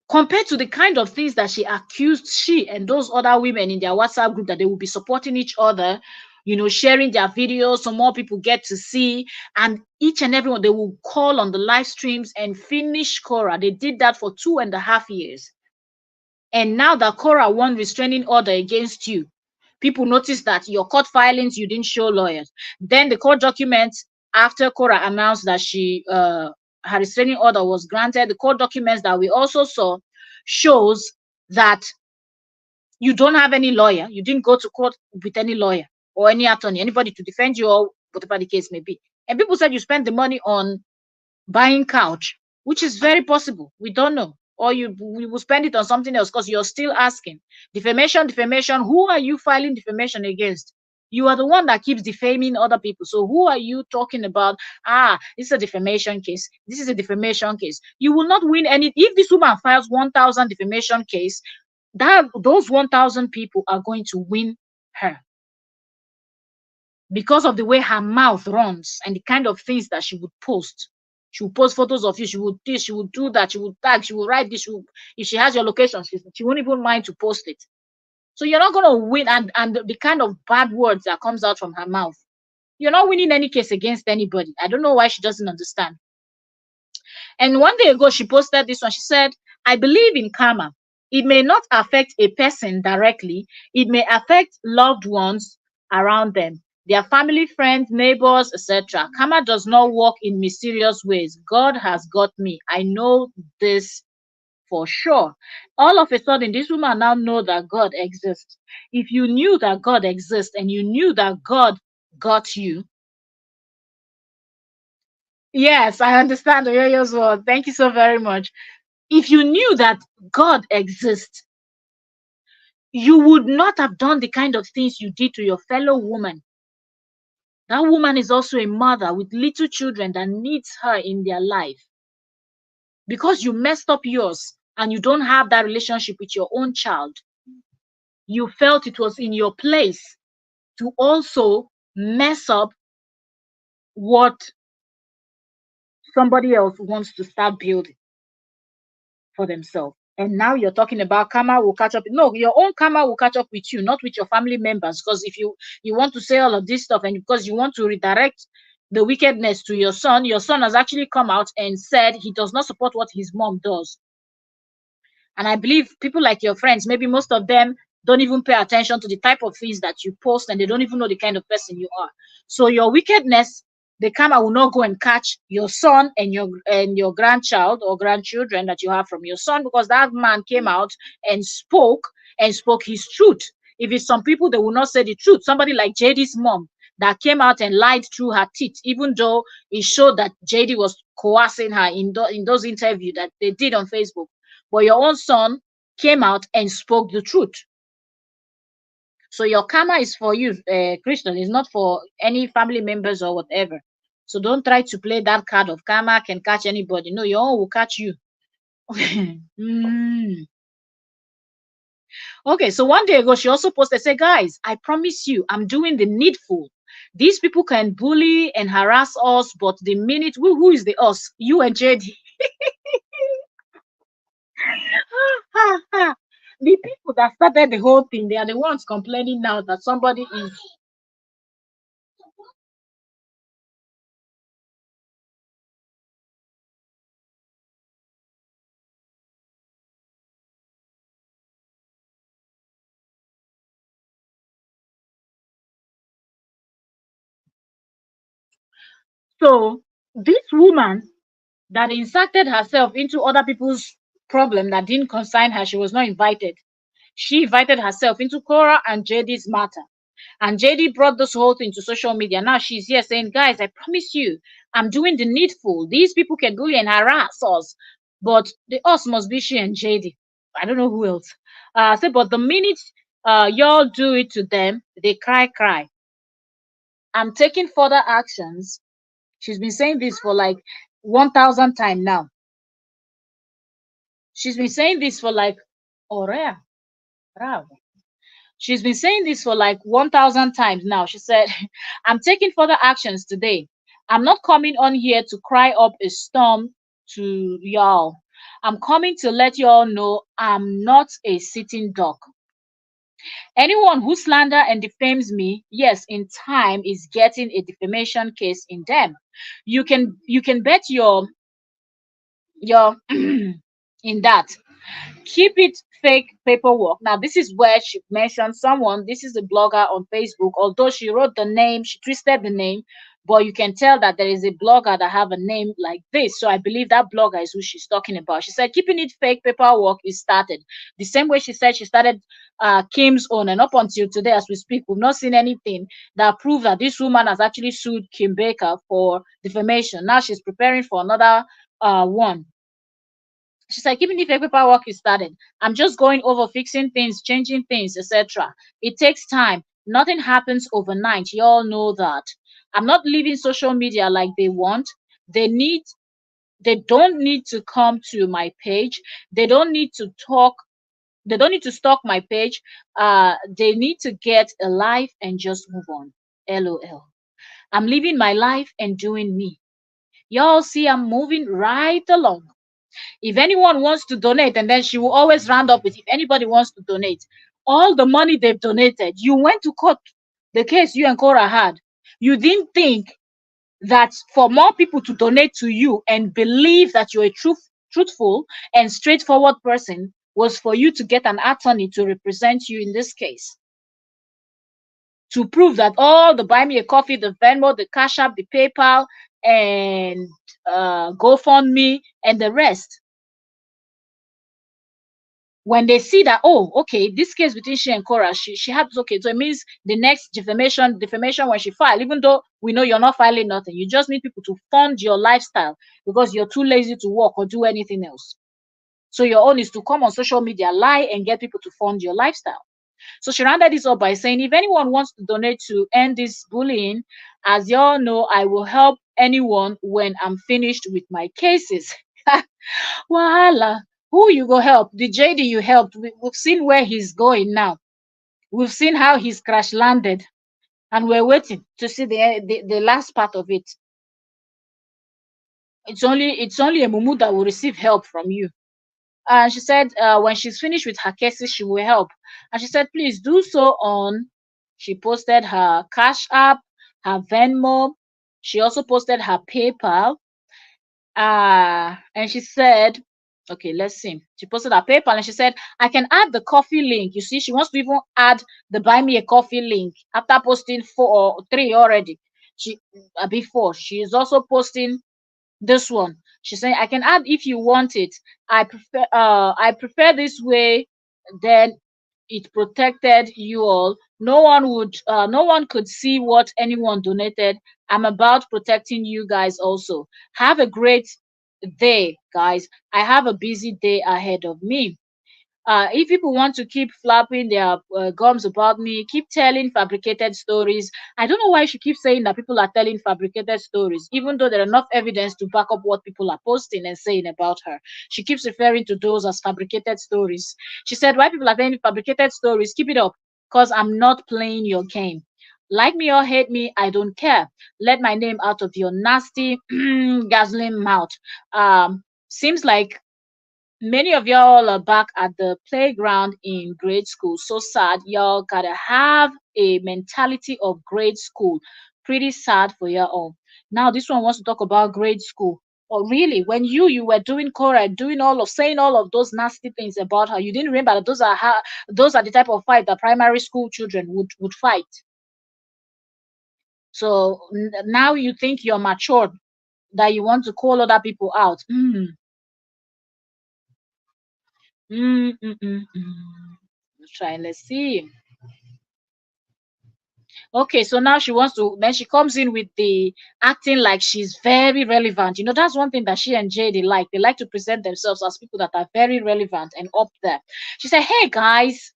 compared to the kind of things that she accused she and those other women in their WhatsApp group, that they will be supporting each other, sharing their videos so more people get to see. And each and everyone, they will call on the live streams and finish Korra. They did that for 2.5 years. And now that Korra won restraining order against you, people noticed that your court filings, you didn't show lawyers. Then the court documents, after Korra announced that her restraining order was granted, the court documents that we also saw shows that you don't have any lawyer. You didn't go to court with any lawyer or any attorney, anybody to defend you, or whatever the case may be. And people said you spent the money on buying couch, which is very possible. We don't know. Or you will spend it on something else, because you're still asking. Defamation, defamation. Who are you filing defamation against? You are the one that keeps defaming other people. So who are you talking about? This is a defamation case. This is a defamation case. You will not win any. If this woman files 1,000 defamation case, those 1,000 people are going to win her, because of the way her mouth runs and the kind of things that she would post. She will post photos of you. She would this, she would do that, she would tag, she will write this. If she has your location, she won't even mind to post it. So you're not going to win. And the kind of bad words that comes out from her mouth, you're not winning any case against anybody. I don't know why she doesn't understand. And one day ago, she posted this one. She said, "I believe in karma. It may not affect a person directly. It may affect loved ones around them, their family, friends, neighbors, etc. Karma does not work in mysterious ways. God has got me. I know this for sure." All of a sudden, this woman now know that God exists. If you knew that God exists and you knew that God got you, yes, I understand. Oyoyo's word. Thank you so very much. If you knew that God exists, you would not have done the kind of things you did to your fellow woman. That woman is also a mother with little children that needs her in their life. Because you messed up yours and you don't have that relationship with your own child, you felt it was in your place to also mess up what somebody else wants to start building for themselves. And now you're talking about karma will catch up. No, your own karma will catch up with you, not with your family members. Because if you want to say all of this stuff, and because you want to redirect the wickedness to your son has actually come out and said he does not support what his mom does. And I believe people like your friends, maybe most of them don't even pay attention to the type of things that you post, and they don't even know the kind of person you are. So your wickedness, the karma will not go and catch your son and your grandchild or grandchildren that you have from your son, because that man came out and spoke his truth. If it's some people, they will not say the truth. Somebody like JD's mom that came out and lied through her teeth, even though it showed that JD was coercing her in those interviews that they did on Facebook. But your own son came out and spoke the truth. So your karma is for you, Christian. It's not for any family members or whatever. So don't try to play that card of karma can catch anybody. No, your own will catch you. Okay, so one day ago, she also posted, say, "Guys, I promise you, I'm doing the needful. These people can bully and harass us, but the minute, who is the us? You and JD." The people that started the whole thing, they are the ones complaining now that somebody is. So this woman that inserted herself into other people's problem that didn't concern her, she was not invited. She invited herself into Korra and JD's matter. And JD brought this whole thing to social media. Now she's here saying, guys, I promise you, I'm doing the needful. These people can go here and harass us, but the us must be she and JD. I don't know who else. Say, but the minute y'all do it to them, they cry, cry. I'm taking further actions. She's been saying this for like 1,000 times now. She's been saying this for like, oh, rare, bravo. She's been saying this for like 1,000 times now. She said, I'm taking further actions today. I'm not coming on here to cry up a storm to y'all. I'm coming to let y'all know I'm not a sitting duck. Anyone who slander and defames me, yes, in time is getting a defamation case in them. You can bet your in that. Keep it fake paperwork. Now, this is where she mentioned someone. This is a blogger on Facebook. Although she wrote the name, she twisted the name, but you can tell that there is a blogger that have a name like this. So I believe that blogger is who she's talking about. She said keeping it fake paperwork is started the same way she said she started Kim's own, and up until today, as we speak, we've not seen anything that proves that this woman has actually sued Kim Baker for defamation. Now she's preparing for another one. She's like, even if paperwork is started, I'm just going over fixing things, changing things, etc. It takes time. Nothing happens overnight. You all know that. I'm not leaving social media like they want. They need they don't need to come to my page. They don't need to talk. They don't need to stalk my page. They need to get a life and just move on. LOL. I'm living my life and doing me. Y'all see, I'm moving right along. If anyone wants to donate, and then she will always round up with, if anybody wants to donate, all the money they've donated, you went to court, the case you and Korra had. You didn't think that for more people to donate to you and believe that you're a truthful and straightforward person was for you to get an attorney to represent you in this case, to prove that all the buy me a coffee, the Venmo, the Cash App, the PayPal, and GoFundMe, and the rest, when they see that, oh, okay, this case between she and Korra, she had, okay, so it means the next defamation when she file, even though we know you're not filing nothing, you just need people to fund your lifestyle because you're too lazy to work or do anything else. So your own is to come on social media, lie, and get people to fund your lifestyle. So she rounded this up by saying, if anyone wants to donate to end this bullying, as y'all know, I will help anyone when I'm finished with my cases. Voila. Who you go help? The JD you helped. We've seen where he's going now. We've seen how he's crash landed, and we're waiting to see the last part of it. It's only a mumu that will receive help from you. And she said when she's finished with her cases, she will help. And she said, please do so on. She posted her Cash App, her Venmo. She also posted her PayPal. And she said, okay, let's see. She posted her PayPal and she said, I can add the coffee link. You see, she wants to even add the buy me a coffee link after posting 4 or 3 already. Before she is also posting this one. She's saying, I can add if you want it. I prefer this way. Then it protected you all. No one could see what anyone donated. I'm about protecting you guys also. Have a great day, guys. I have a busy day ahead of me. If people want to keep flapping their gums about me, keep telling fabricated stories. I don't know why she keeps saying that people are telling fabricated stories, even though there are enough evidence to back up what people are posting and saying about her. She keeps referring to those as fabricated stories. She said, why people are telling fabricated stories, keep it up, because I'm not playing your game. Like me or hate me, I don't care. Let my name out of your nasty, guzzling mouth. Seems like many of y'all are back at the playground in grade school. So sad. Y'all gotta have a mentality of grade school. Pretty sad for y'all. Now, this one wants to talk about grade school. Oh, really? When you were doing Korra, doing saying all of those nasty things about her, you didn't remember that those are the type of fight that primary school children would fight. So now you think you're matured, that you want to call other people out. Mm, mm, mm, mm. Let's try. Let's see. Okay, so now she wants to, then she comes in with the acting like she's very relevant. That's one thing that she and Jay, they like. They like to present themselves as people that are very relevant and up there. She said, hey guys,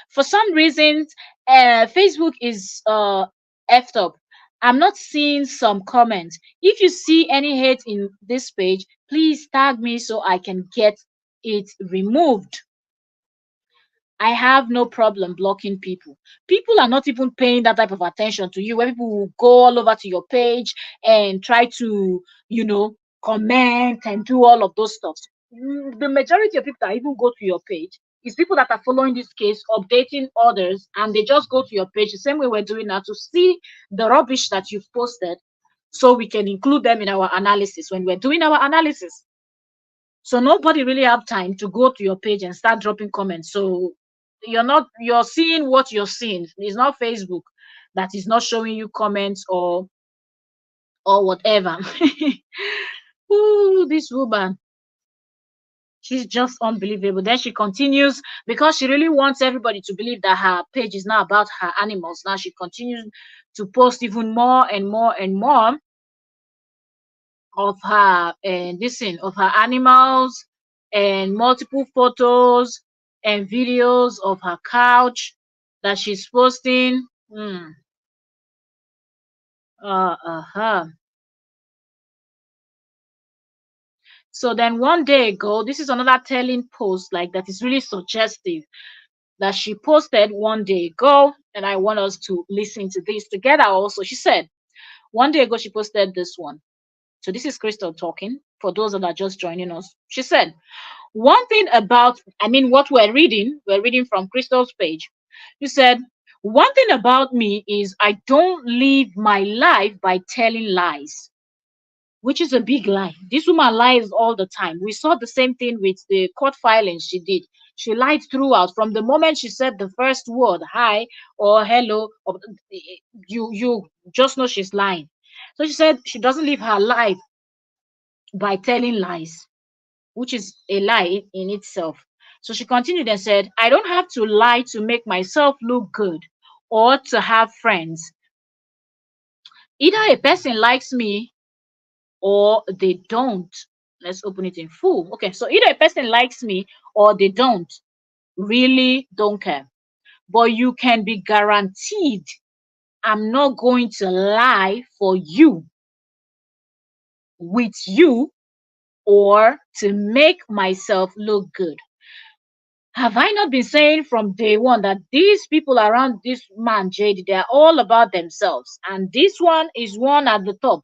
for some reasons, Facebook is effed up. I'm not seeing some comments. If you see any hate in this page, please tag me so I can get it removed. I have no problem blocking people. People are not even paying that type of attention to you, where people will go all over to your page and try to, you know, comment and do all of those stuff. The majority of people that even go to your page is people that are following this case, updating others, and they just go to your page the same way we're doing now to see the rubbish that you've posted so we can include them in our analysis when we're doing our analysis. So nobody really have time to go to your page and start dropping comments. So you're seeing what you're seeing. It's not Facebook that is not showing you comments or whatever. Ooh, this woman, she's just unbelievable. Then she continues because she really wants everybody to believe that her page is not about her animals. Now she continues to post even more and more and more of her and listen of her animals and multiple photos and videos of her couch that she's posting. Uh-huh. So then one day ago, this is another telling post like that is really suggestive that she posted one day ago, and I want us to listen to this together also. She said one day ago she posted this one. So this is Crystal talking for those that are just joining us. She said, one thing about, what we're reading from Crystal's page. You said, one thing about me is I don't live my life by telling lies, which is a big lie. This woman lies all the time. We saw the same thing with the court filings she did. She lied throughout. From the moment she said the first word, hi or hello, or, you just know she's lying. So she said she doesn't live her life by telling lies, which is a lie in itself. So she continued and said, I don't have to lie to make myself look good or to have friends. Either a person likes me or they don't. Let's open it in full. Okay, so either a person likes me or they don't. Really don't care. But you can be guaranteed I'm not going to lie for you, with you, or to make myself look good. Have I not been saying from day one that these people around this man, JD, they're all about themselves? And this one is one at the top,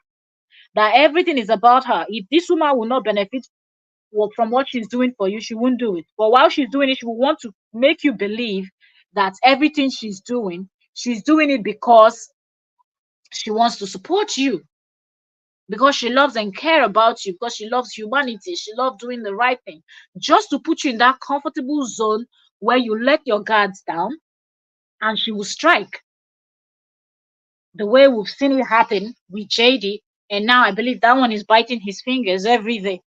that everything is about her. If this woman will not benefit from what she's doing for you, she won't do it. But while she's doing it, she will want to make you believe that everything she's doing it because she wants to support you, because she loves and care about you, because she loves humanity, she loves doing the right thing, just to put you in that comfortable zone where you let your guards down and she will strike. The way we've seen it happen with JD, and now I believe that one is biting his fingers every day,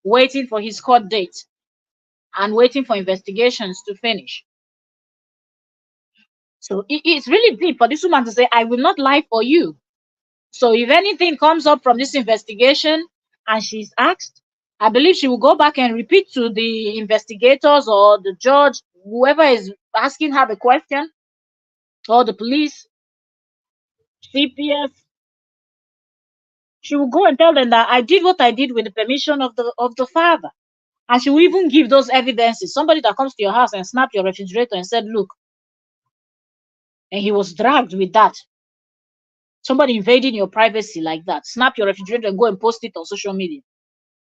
waiting for his court date and waiting for investigations to finish. So it's really deep for this woman to say, I will not lie for you. So if anything comes up from this investigation and she's asked, I believe she will go back and repeat to the investigators or the judge, whoever is asking her the question, or the police, CPS. She will go and tell them that I did what I did with the permission of the father. And she will even give those evidences. Somebody that comes to your house and snapped your refrigerator and said, look, and he was dragged with that. Somebody invading your privacy like that, snap your refrigerator and go and post it on social media.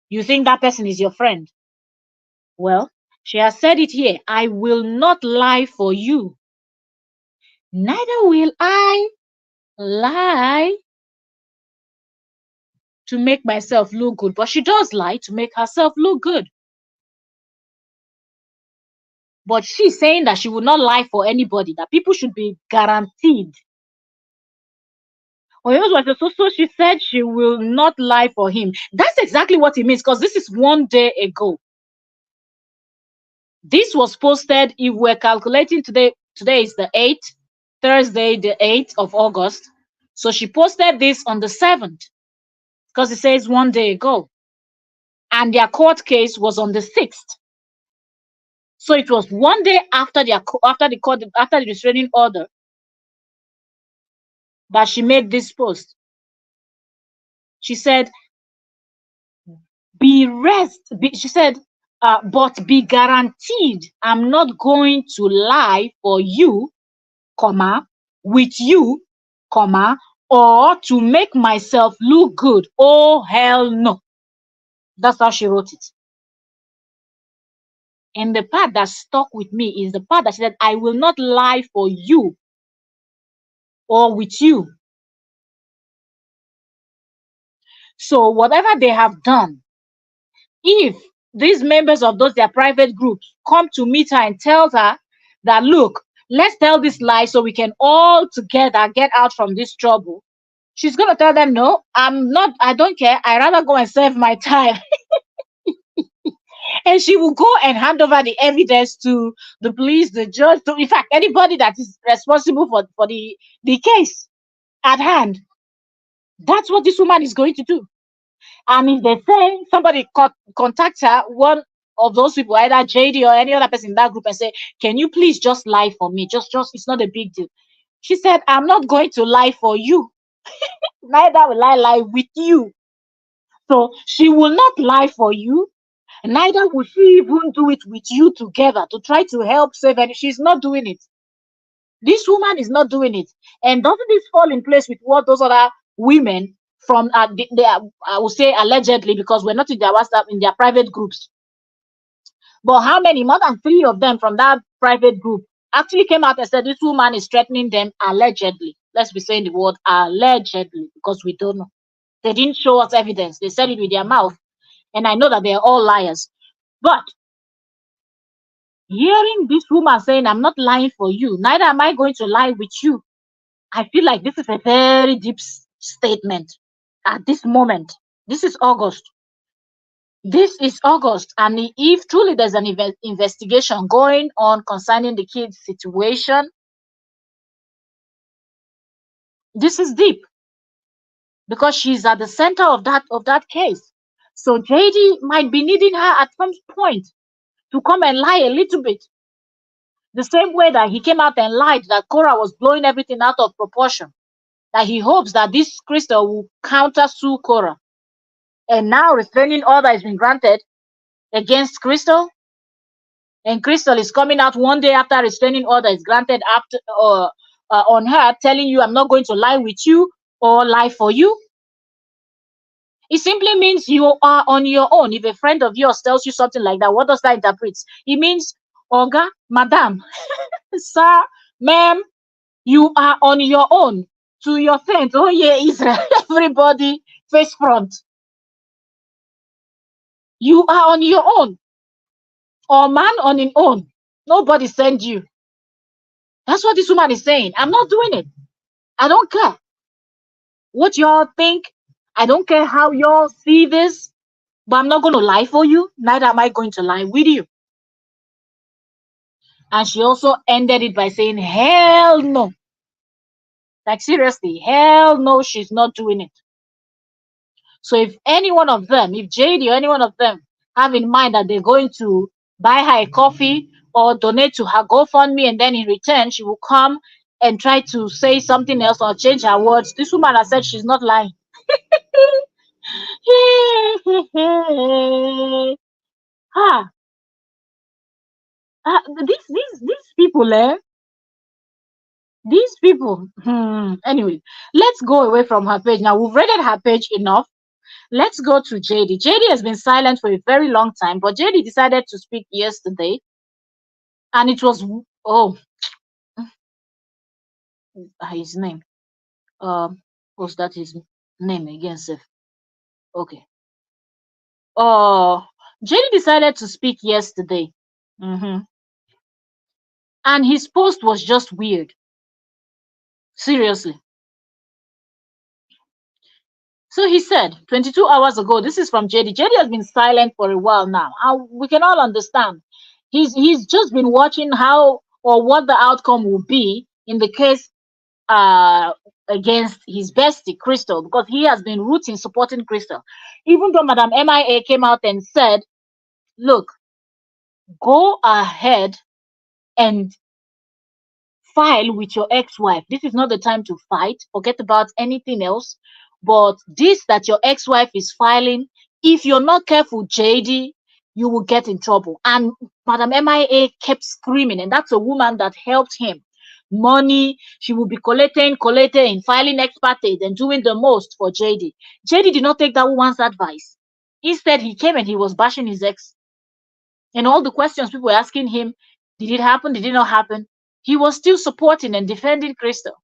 You think that person is your friend? Well, she has said it here. I will not lie for you. Neither will I lie to make myself look good. But she does lie to make herself look good. But she's saying that she will not lie for anybody, that people should be guaranteed. So she said she will not lie for him. That's exactly what it means, because this is one day ago. This was posted, if we're calculating today is the 8th. Thursday, the 8th of August. So she posted this on the 7th because it says one day ago. And their court case was on the 6th. So it was one day after after the restraining order that she made this post. She said, she said, but be guaranteed I'm not going to lie for you, comma, with you, comma, or to make myself look good. Oh, hell no. That's how she wrote it. And the part that stuck with me is the part that she said, I will not lie for you or with you. So whatever they have done, if these members of those their private groups come to meet her and tell her that, look, let's tell this lie so we can all together get out from this trouble, she's going to tell them, no, I don't care. I rather go and serve my time. And she will go and hand over the evidence to the police, the judge, to, in fact, anybody that is responsible for the case at hand. That's what this woman is going to do. And if they say somebody contacts her, one of those people, either JD or any other person in that group, and say, can you please just lie for me? Just, it's not a big deal. She said, I'm not going to lie for you. Neither will I lie with you. So she will not lie for you. Neither will she even do it with you together to try to help save any. She's not doing it. This woman is not doing it. And doesn't this fall in place with what those other women from I would say allegedly, because we're not in their WhatsApp, in their private groups. But how many? More than 3 of them from that private group actually came out and said this woman is threatening them allegedly. Let's be saying the word allegedly because we don't know. They didn't show us evidence. They said it with their mouth. And I know that they're all liars. But hearing this woman saying, I'm not lying for you, neither am I going to lie with you, I feel like this is a very deep statement at this moment. This is August. This is August. And if truly there's an investigation going on concerning the kid's situation, this is deep because she's at the center of that case. So JD might be needing her at some point to come and lie a little bit. The same way that he came out and lied that Korra was blowing everything out of proportion. That he hopes that this Crystal will counter sue Korra. And now restraining order has been granted against Crystal. And Crystal is coming out one day after restraining order is granted after on her, telling you, I'm not going to lie with you or lie for you. It simply means you are on your own. If a friend of yours tells you something like that, what does that interpret? It means, Oga, Madam, Sir, Ma'am, you are on your own. To your tent. Oh yeah, Israel. Everybody face front. You are on your own. Or man on his own. Nobody sent you. That's what this woman is saying. I'm not doing it. I don't care what y'all think. I don't care how y'all see this. But I'm not going to lie for you. Neither am I going to lie with you. And she also ended it by saying, hell no. Like seriously, hell no, she's not doing it. So if any one of them, if JD or any one of them have in mind that they're going to buy her a coffee or donate to her GoFundMe, and then in return she will come and try to say something else or change her words, this woman has said she's not lying. ah, these people, these people. Anyway, let's go away from her page. Now we've rated her page enough. Let's go to JD. JD has been silent for a very long time, but JD decided to speak yesterday. And it was, his name. What's that his name again, Seth? Okay. JD decided to speak yesterday. And his post was just weird. Seriously. So he said 22 hours ago, this is from JD. JD has been silent for a while now. We can all understand. He's just been watching how or what the outcome will be in the case uh against his bestie Crystal, because he has been rooting, supporting Crystal. Even though Madam MIA came out and said, look, go ahead and file with your ex-wife. This is not the time to fight. Forget about anything else. But this that your ex-wife is filing, if you're not careful, JD, you will get in trouble. And Madam MIA kept screaming, and that's a woman that helped him. Money, she will be collecting, filing ex parte, and doing the most for JD. JD did not take that woman's advice. Instead, he came and he was bashing his ex. And all the questions people were asking him, did it happen? Did it not happen? He was still supporting and defending Crystal.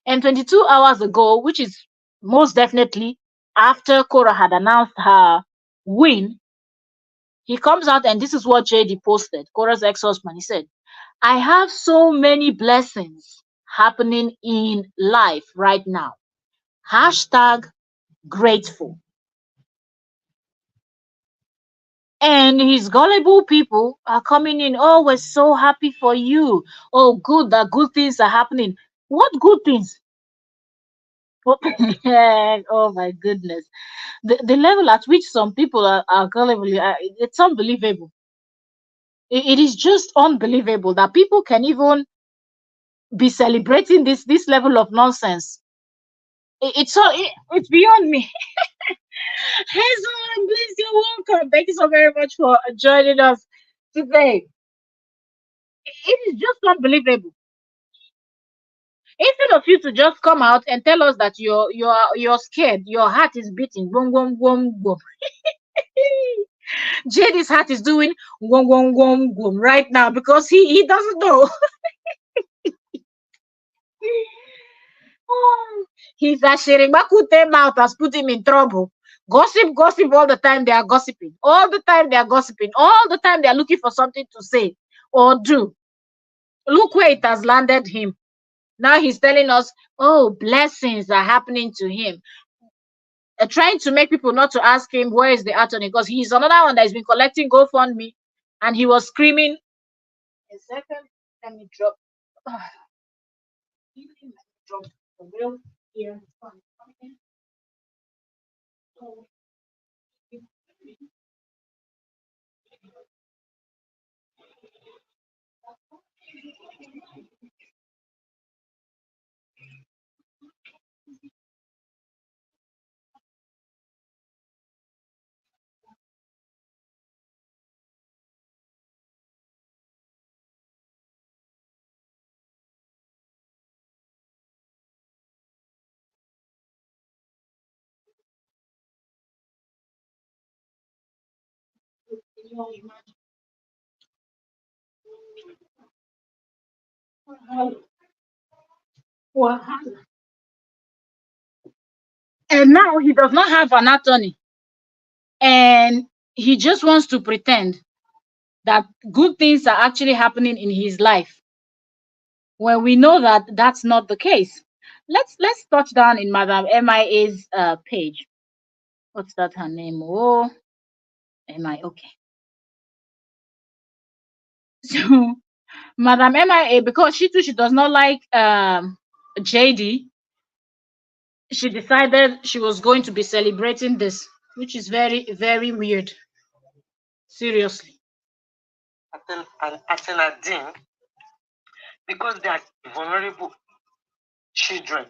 And 22 hours ago, which is most definitely after Korra had announced her win, he comes out and this is what JD posted, Korra's ex-husband. He said, I have so many blessings happening in life right now. Hashtag grateful. And his gullible people are coming in. Oh, we're so happy for you. Oh, good that good things are happening. What good things? Oh, oh my goodness. The level at which some people are gullible, it's unbelievable. It is just unbelievable that people can even be celebrating this level of nonsense. It's beyond me. Hey, someone, please, you're welcome. Thank you so very much for joining us today. It is just unbelievable. Instead of you to just come out and tell us that you're scared, your heart is beating, boom, boom, boom, boom. JD's heart is doing boom, boom, boom, boom right now because he doesn't know. His Ashirimakute mouth has put him in trouble. Gossip, gossip all the time. They are gossiping. All the time they are gossiping. All the time they are looking for something to say or do. Look where it has landed him. Now he's telling us, oh, blessings are happening to him. Trying to make people not to ask him where is the attorney, because he's another one that has been collecting GoFundMe, and he was screaming. A second, let me drop. Drop the wheel here. And now he does not have an attorney, and he just wants to pretend that good things are actually happening in his life when we know that that's not the case. Let's touch down in Madam MIA's page. What's that her name? Oh, MI. Okay. So Madam MIA, because she too she does not like JD, she decided she was going to be celebrating this, which is very, very weird. Seriously. Athena Dean, because they are vulnerable children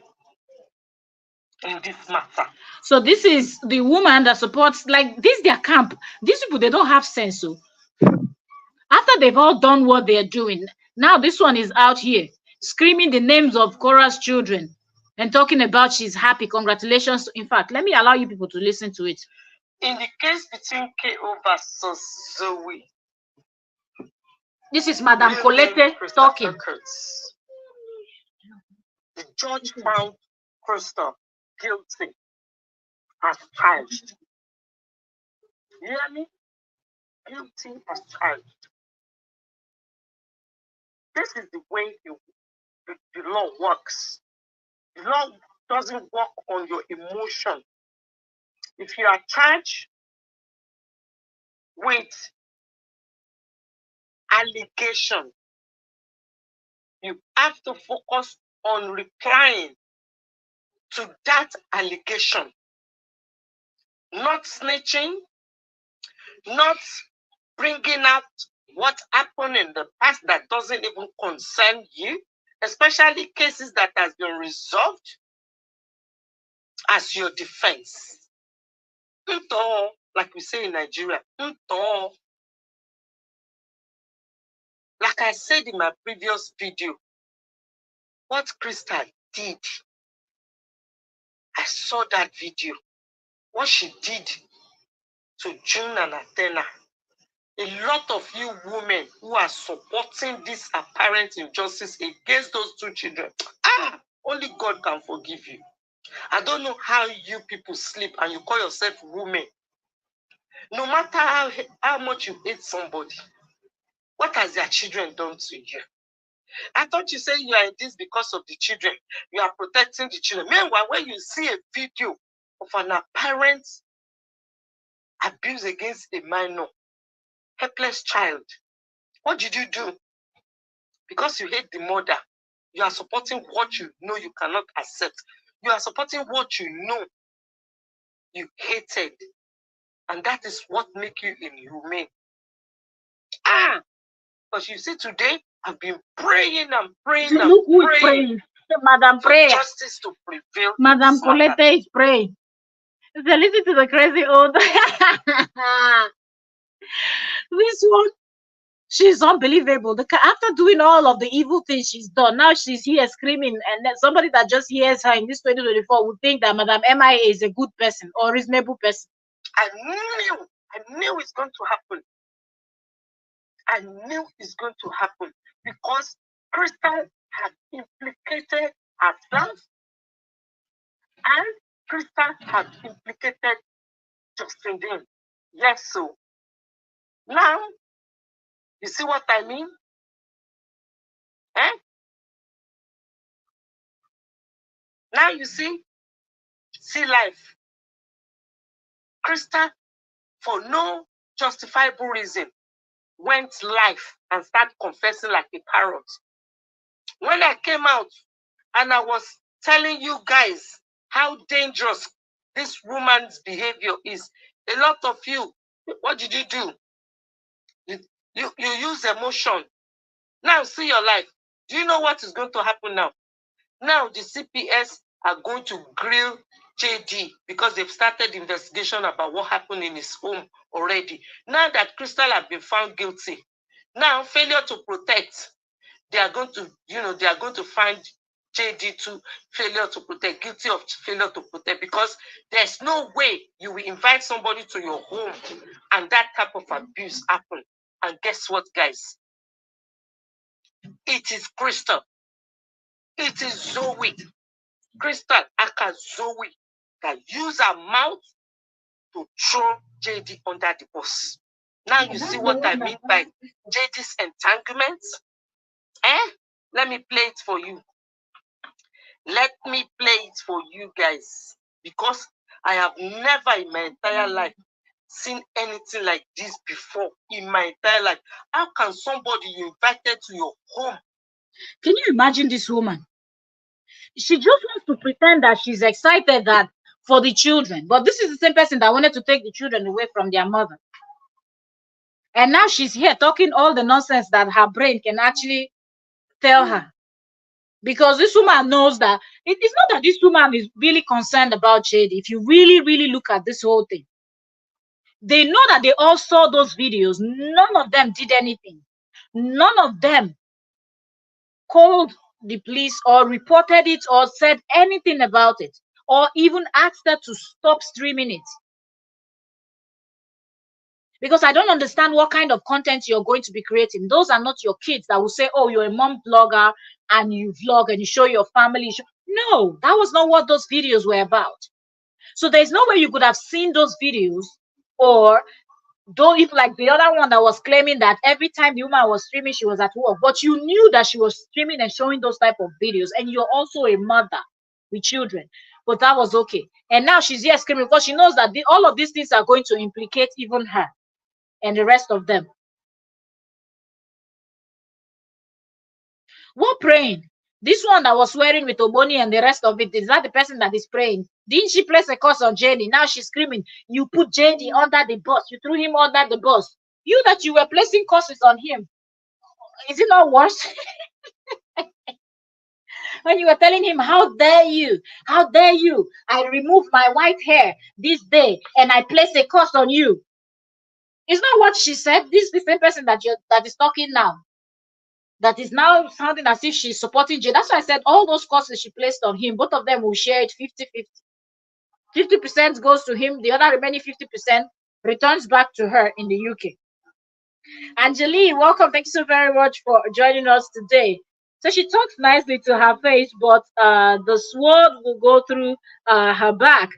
in this matter. So this is the woman that supports, like this their camp. These people, they don't have sense. So after they've all done what they're doing, now this one is out here screaming the names of Korra's children and talking about she's happy. Congratulations. In fact, let me allow you people to listen to it. In the case between KO versus Zoe, this is Madame Colette talking. Records. The judge found Crystal guilty as charged. You hear me? Guilty as charged. This is the way the law works. The law doesn't work on your emotion. If you are charged with allegation, You have to focus on replying to that allegation, not snitching, not bringing out what happened in the past that doesn't even concern you, especially cases that has been resolved, as your defense. Like we say in Nigeria, like I said in my previous video, what Crystal did, I saw that video, what she did to June and Athena. A lot of you women who are supporting this apparent injustice against those two children, only God can forgive you. I don't know how you people sleep and you call yourself women. No matter how much you hate somebody, what has their children done to you? I thought you said you are in this because of the children. You are protecting the children. Meanwhile, when you see a video of an apparent abuse against a minor, helpless child, what did you do? Because you hate the mother, you are supporting what you know you cannot accept. You are supporting what you know you hated. And that is what makes you inhumane. Because you see, today I've been praying and praying and Look who is praying. Madam for Prayer. justice to prevail. Madam Colette is praying. So listen to the crazy old. This one, she's unbelievable. After doing all of the evil things she's done, now she's here screaming, and then somebody that just hears her in this 2024 would think that Madam MIA is a good person or reasonable person. I knew it's going to happen. I knew it's going to happen because Crystal had implicated herself and Crystal had implicated Justin Dean. Yes, so now you see what I mean? Now you see life. Crystal, for no justifiable reason, went live and started confessing like a parrot. When I came out and I was telling you guys how dangerous this woman's behavior is, a lot of you, what did you do? You use emotion. Now see your life. Do you know what is going to happen now? Now the CPS are going to grill JD because they've started investigation about what happened in his home already. Now that Crystal has been found guilty, now failure to protect, they are going to, they are going to find JD to failure to protect, guilty of failure to protect, because there's no way you will invite somebody to your home and that type of abuse happen. And guess what, guys? It is Crystal. It is Zoe. Crystal aka Zoe that use her mouth to throw JD under the bus. Now you see what I mean by JD's entanglement? Let me play it for you. Let me play it for you guys, because I have never in my entire life seen anything like this before in my entire life. How can somebody you invited to your home? Can you imagine this woman? She just wants to pretend that she's excited that for the children, but this is the same person that wanted to take the children away from their mother. And now she's here talking all the nonsense that her brain can actually tell her. Because this woman knows that it's not that this woman is really concerned about JD. If you really, really look at this whole thing, they know that they all saw those videos. None of them did anything. None of them called the police or reported it or said anything about it or even asked her to stop streaming it. Because I don't understand what kind of content you're going to be creating. Those are not your kids that will say, oh, you're a mom blogger and you vlog and you show your family. No, that was not what those videos were about. So there's no way you could have seen those videos, or though if like the other one that was claiming that every time the woman was streaming, she was at work, but you knew that she was streaming and showing those type of videos, and you're also a mother with children, but that was okay. And now she's here screaming because she knows that all of these things are going to implicate even her and the rest of them. What praying? This one that was swearing with Oboni and the rest of it, is that the person that is praying? Didn't she place a curse on JD? Now she's screaming, you put JD under the bus. You threw him under the bus. You that you were placing curses on him. Is it not worse? When you were telling him, how dare you? How dare you? I removed my white hair this day and I place a curse on you. It's not what she said. This is the same person that is talking now. That is now sounding as if she's supporting Jay. That's why I said all those curses she placed on him, both of them will share it 50-50. 50% goes to him, the other remaining 50% returns back to her in the UK. Angelique, welcome. Thank you so very much for joining us today. So she talks nicely to her face, but the sword will go through her back.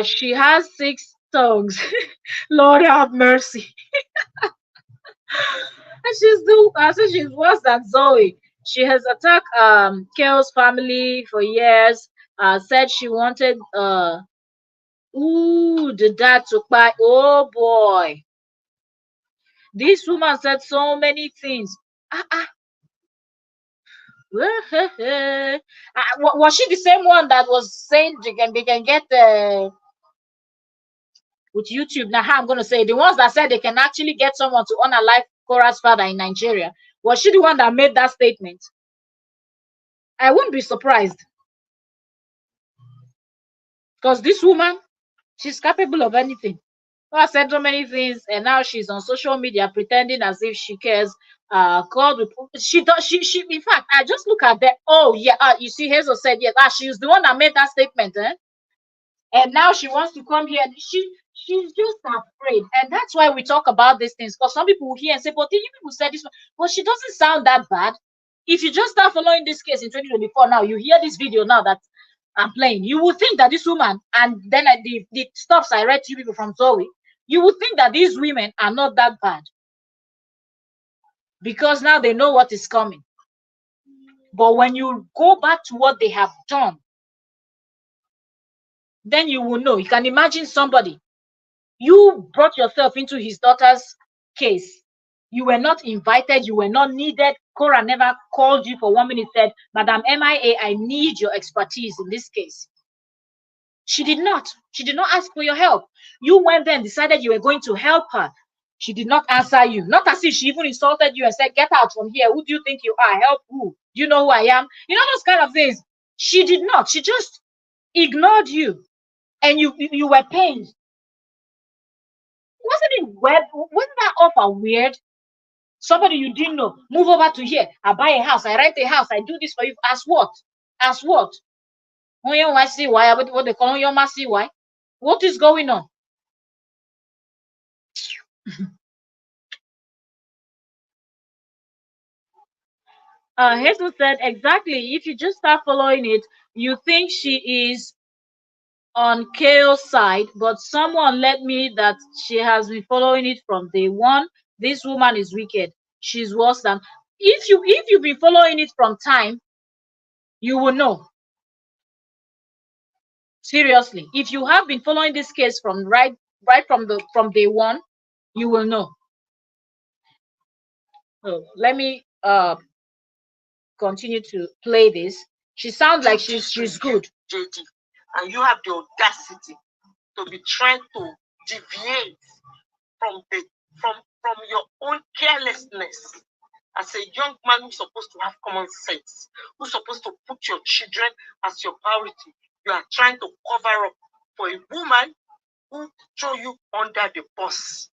She has 6 tongues. Lord have mercy. And she's worse than Zoe. She has attacked Kale's family for years. Said she wanted the dad to buy. Oh boy. This woman said so many things. Was she the same one that was saying they can get with YouTube? Now, how I'm gonna say the ones that said they can actually get someone to unalive Korra's father in Nigeria. Was she the one that made that statement? I wouldn't be surprised, because this woman, she's capable of anything. I said so many things, and now she's on social media pretending as if she cares. Called she does. She. In fact, I just look at that. Oh yeah. You see, Hazel said yes. She's the one that made that statement. And now she wants to come here. She's just afraid, and that's why we talk about these things. Because some people will hear and say, "But you people said this one." Well, she doesn't sound that bad. If you just start following this case in 2024, now you hear this video now that I'm playing, you will think that this woman, and then the stuffs I read to you people from Zoe, you would think that these women are not that bad, because now they know what is coming. But when you go back to what they have done, then you will know. You can imagine somebody, you brought yourself into his daughter's case. You were not invited, you were not needed. Korra never called you for 1 minute, said, Madam MIA, I need your expertise in this case. She did not. She did not ask for your help. You went there and decided you were going to help her. She did not answer you. Not as if she even insulted you and said, get out from here. Who do you think you are? Help who? Do you know who I am? You know, those kind of things. She did not. She just ignored you. And you were pained. Wasn't it weird? Wasn't that offer weird? Somebody you didn't know, move over to here. I buy a house. I rent a house. I do this for you. As what? As what? Why? What they call your mercy? Why? What is going on? Hazel said, exactly. If you just start following it, you think she is on Kale's side, but someone let me that she has been following it from day one. This woman is wicked. She's worse than. If you've been following it from time, you will know. Seriously, if you have been following this case from right from day one, you will know. So let me continue to play this. She sounds like she's good. JD, and you have the audacity to be trying to deviate from your own carelessness. As a young man who's supposed to have common sense, who's supposed to put your children as your priority, you are trying to cover up for a woman who threw you under the bus,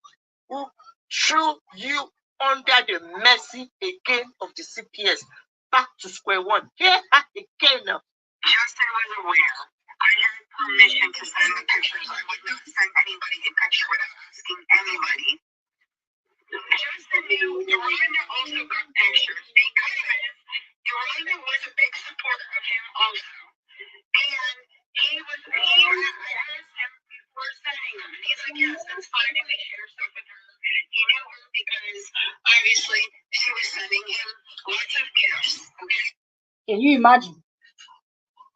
who threw you under the mercy again of the CPS. Back to square one. Here again now. Just so I'm aware, I had permission to send the pictures. I would not send anybody a picture without asking anybody. Just so Yolanda also got pictures because Yolanda was a big supporter of him also. And I asked him before sending them, and he's like, yes, that's fine if he shares stuff with her. He knew her because obviously she was sending him lots of gifts, okay? Can you imagine?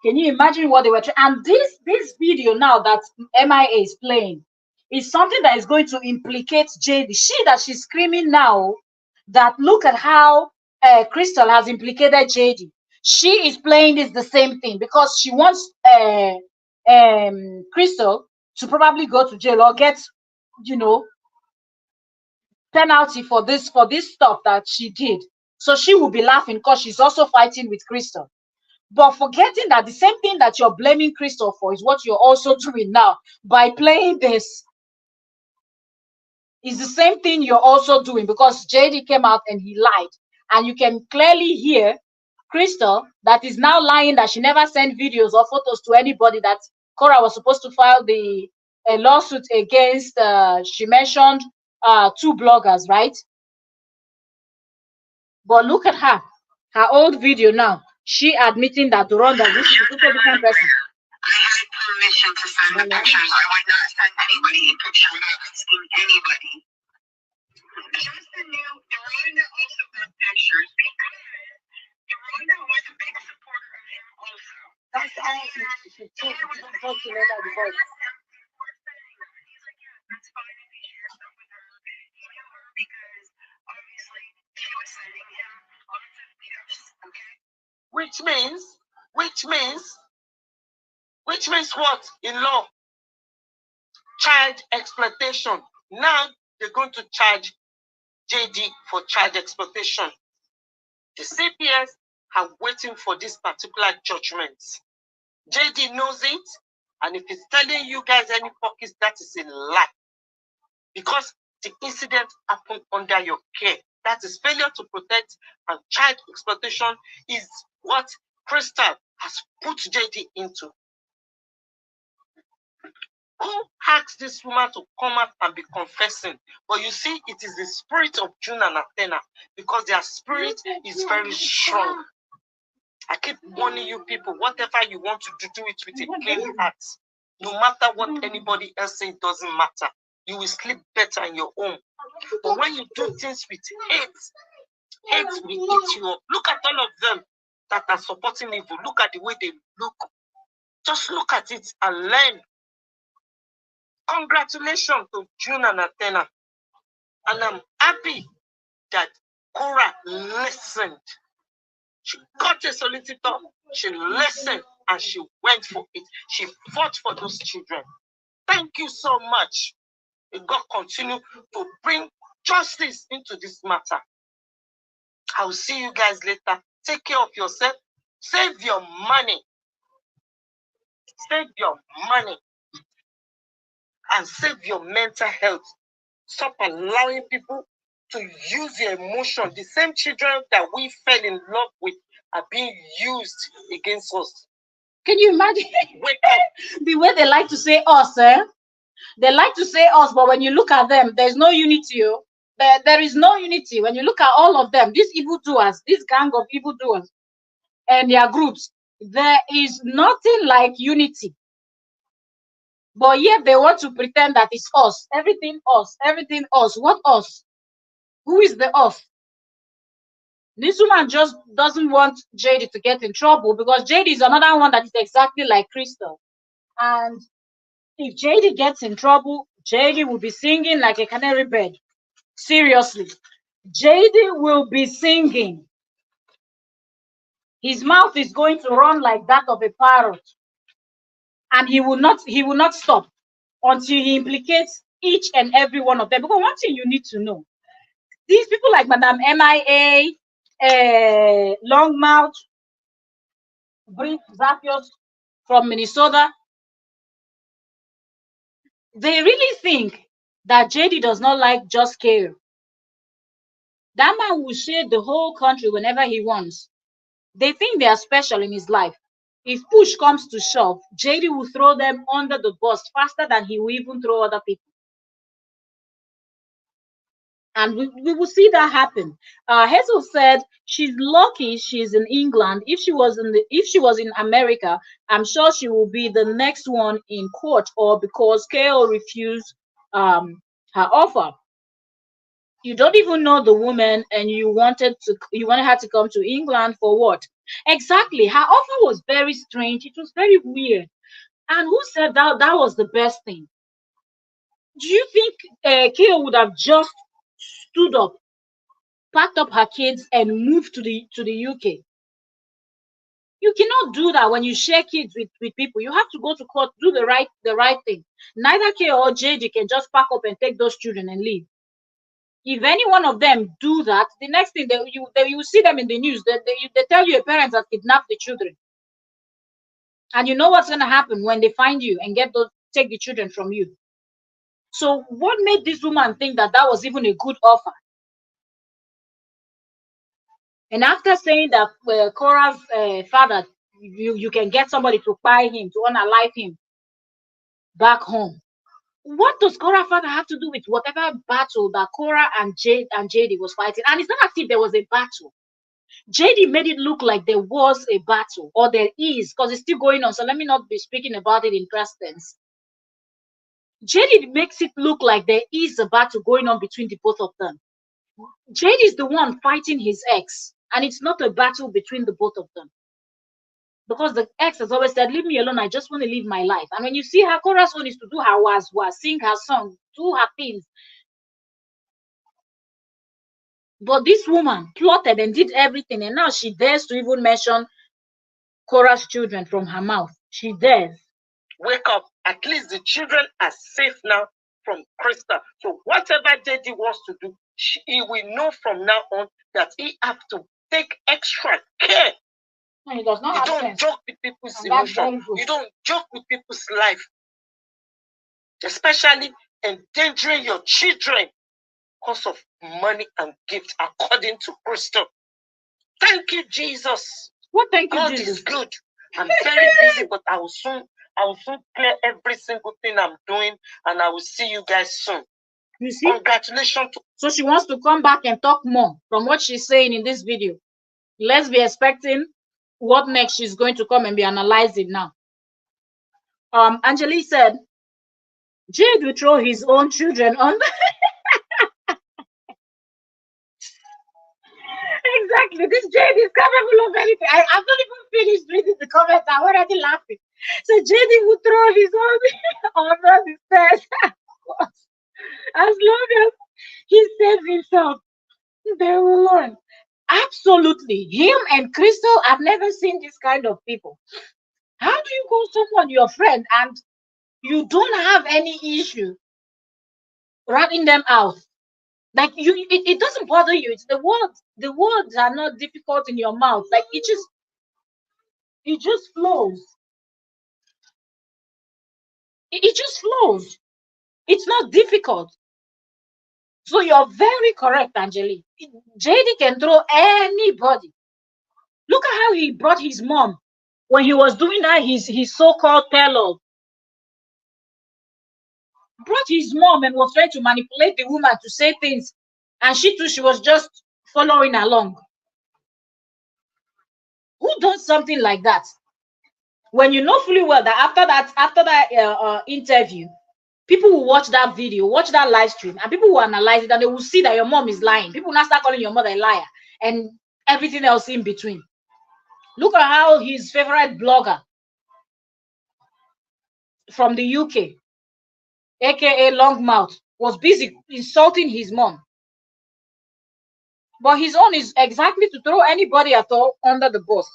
Can you imagine what they were trying? And this video now that MIA is playing is something that is going to implicate JD. She's screaming now that look at how Crystal has implicated JD. She is playing this the same thing because she wants Crystal to probably go to jail or get, you know, penalty for this stuff that she did. So she will be laughing because she's also fighting with Crystal. But forgetting that the same thing that you're blaming Crystal for is what you're also doing now by playing this. Is the same thing you're also doing because JD came out and he lied. And you can clearly hear Crystal that is now lying that she never sent videos or photos to anybody, that Korra was supposed to file the lawsuit against. She mentioned two bloggers, right? But look at her old video now. She admitting that Rhonda, this is a totally different person. I had permission to send the pictures. I would not send anybody a picture without asking anybody. Justin knew Rhonda also got pictures because Rhonda was a big supporter of him also. That's all she told you before she made that divorce. He's like, yeah, that's fine if you share stuff with her. He knew her because obviously she was sending him lots of gifts, okay? Which means what in law? Child exploitation. Now they're going to charge JD for child exploitation. The CPS are waiting for this particular judgment. JD knows it, and if he's telling you guys any pockets, that is a lie. Because the incident happened under your care. That is failure to protect, and child exploitation is what Crystal has put JD into. Who asked this woman to come out and be confessing? But you see, it is the spirit of June and Athena, because their spirit is very strong. I keep warning you people, whatever you want to do it with a clean heart. No matter what anybody else says, it doesn't matter. You will sleep better in your home. But when you do things with hate will eat you up. Look at all of them that are supporting evil. Look at the way they look. Just look at it and learn. Congratulations to June and Athena. And I'm happy that Korra listened. She got a solicitor, she listened, and she went for it. She fought for those children. Thank you so much. May God continue to bring justice into this matter. I'll see you guys later. Take care of yourself. Save your money. Save your money. And save your mental health. Stop allowing people to use your emotion. The same children that we fell in love with are being used against us. Can you imagine Wake up. the way they like to say us, eh? They like to say us, but when you look at them, there's no unity. There is no unity. When you look at all of them, these evildoers, this gang of evildoers and their groups, there is nothing like unity. But yet they want to pretend that it's us. Everything us. Everything us. What us? Who is the us? This woman just doesn't want JD to get in trouble because JD is another one that is exactly like Crystal. And if JD gets in trouble, JD will be singing like a canary bird. Seriously. JD will be singing. His mouth is going to run like that of a parrot. And he will not stop until he implicates each and every one of them. Because one thing you need to know, these people like Madame MIA, Longmouth, Brief Zapios from Minnesota, they really think that JD does not like just care. That man will shade the whole country whenever he wants. They think they are special in his life. If push comes to shove, JD will throw them under the bus faster than he will even throw other people. And we will see that happen. Hazel said she's lucky she's in England. If she was in America, I'm sure she will be the next one in court, or because KO refused her offer. You don't even know the woman, and you wanted her to come to England for what? Exactly. Her offer was very strange. It was very weird. And who said that was the best thing? Do you think KO would have just stood up, packed up her kids and moved to the UK. You cannot do that when you share kids with people. You have to go to court, do the right thing. Neither K or JD can just pack up and take those children and leave. If any one of them do that, the next thing you see them in the news, they tell you a parent has kidnapped the children. And you know what's going to happen when they find you and take the children from you. So what made this woman think that was even a good offer? And after saying that Korra's father, you can get somebody to buy him, to unalive him back home. What does Korra's father have to do with whatever battle that Korra and JD was fighting? And it's not as if there was a battle. JD made it look like there was a battle, or there is, because it's still going on. So let me not be speaking about it in past tense. JD makes it look like there is a battle going on between the both of them. JD is the one fighting his ex, and it's not a battle between the both of them. Because the ex has always said, leave me alone, I just want to live my life. And when you see her, Korra's own is to do her was, sing her song, do her things. But this woman plotted and did everything, and now she dares to even mention Korra's children from her mouth. She dares. Wake up. At least the children are safe now from Krista. So whatever JD wants to do, he will know from now on that he have to take extra care. No, he does not. You don't joke with people's emotion. You don't joke with people's life. Especially endangering your children because of money and gifts, according to Krista. Thank you, Jesus. What thank you, God Jesus? is good. I'm very busy, but I will soon clear every single thing I'm doing, and I will see you guys soon. You see? Congratulations. So she wants to come back and talk more from what she's saying in this video. Let's be expecting what next she's going to come and be analyzing now. Angelique said, Jade will throw his own children on. Exactly. This Jade is capable of anything. I've not even finished reading the comments. I'm already laughing. So Jade would throw his own under the stairs. As long as he saves himself, they will learn. Absolutely. Him and Crystal, I've never seen this kind of people. How do you call someone your friend and you don't have any issue ratting them out? Like it doesn't bother you. It's the words. The words are not difficult in your mouth. Like it just flows. It just flows. It's not difficult. So you're very correct, Angelique. JD can throw anybody. Look at how he brought his mom when he was doing that, his so-called tell-all. Brought his mom and was trying to manipulate the woman to say things. And she too, she was just following along. Who does something like that? When you know fully well that after that interview, people will watch that video, watch that live stream, and people will analyze it, and they will see that your mom is lying. People will not start calling your mother a liar and everything else in between. Look at how his favorite blogger from the UK, aka Longmouth, was busy insulting his mom. But his own is exactly to throw anybody at all under the bus.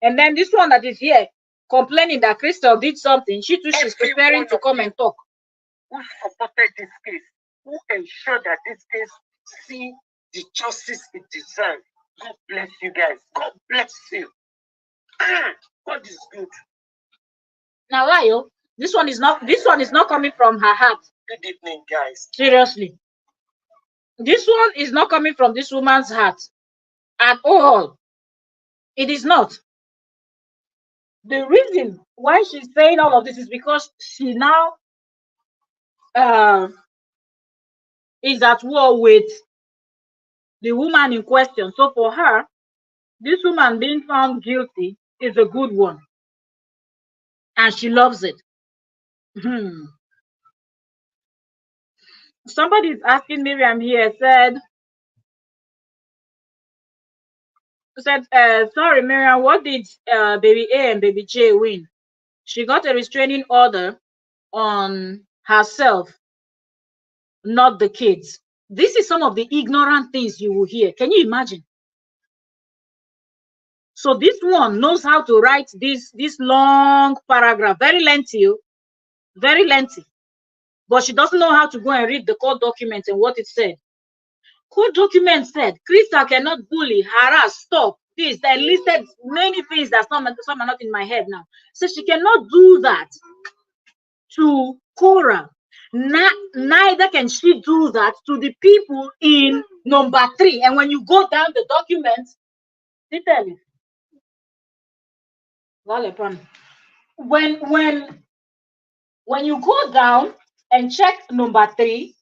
And then this one that is here complaining that Crystal did something, she's preparing to come and talk. Who supported this case? Who ensured that this case see the justice it deserves? God bless you guys. God bless you. God is good. Now, Lyle, this one is not coming from her heart. Good evening, guys. Seriously. This one is not coming from this woman's heart at all. It is not. The reason why she's saying all of this is because she now is at war with the woman in question. So for her, this woman being found guilty is a good one. And she loves it. Somebody is asking Miriam here, said, sorry, Miriam, what did baby A and baby J win? She got a restraining order on herself, not the kids. This is some of the ignorant things you will hear. Can you imagine? So this one knows how to write this long paragraph, very lengthy, very lengthy. But she doesn't know how to go and read the court document and what it said. Court document said Krista cannot bully, harass, stop this. They listed many things that some are not in my head now. So she cannot do that to Korra. Neither can she do that to the people in number 3. And when you go down the document, they tell you. When you go down and check number 3,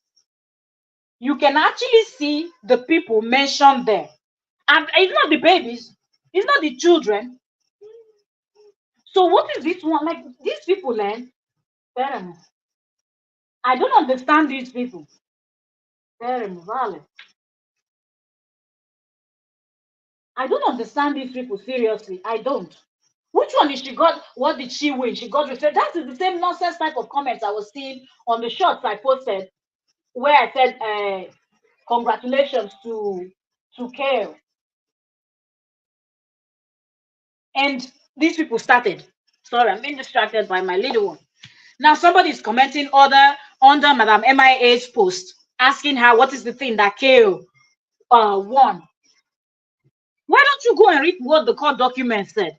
you can actually see the people mentioned there. And it's not the babies, it's not the children. So what is this one? Like these people, parents. I don't understand these people. Parents, valid. I don't understand these people, seriously. I don't. Which one did she got? What did she win? She got referred. That is the same nonsense type of comments I was seeing on the shorts I posted, where I said, congratulations to Kale. And these people started. Sorry, I'm being distracted by my little one. Now somebody is commenting under Madam MIA's post, asking her what is the thing that Kale won. Why don't you go and read what the court document said?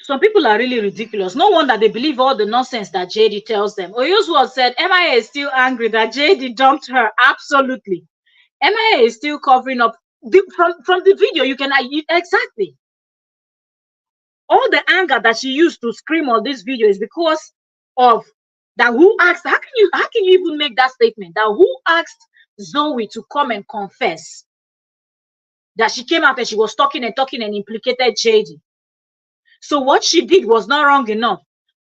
Some people are really ridiculous. No wonder they believe all the nonsense that JD tells them. Oyuswald said MIA is still angry that JD dumped her. Absolutely. MIA is still covering up. From the video, you can exactly. All the anger that she used to scream on this video is because of that. Who asked? How can you even make that statement? That who asked Zoe to come and confess that she came out and she was talking and implicated JD? So what she did was not wrong enough.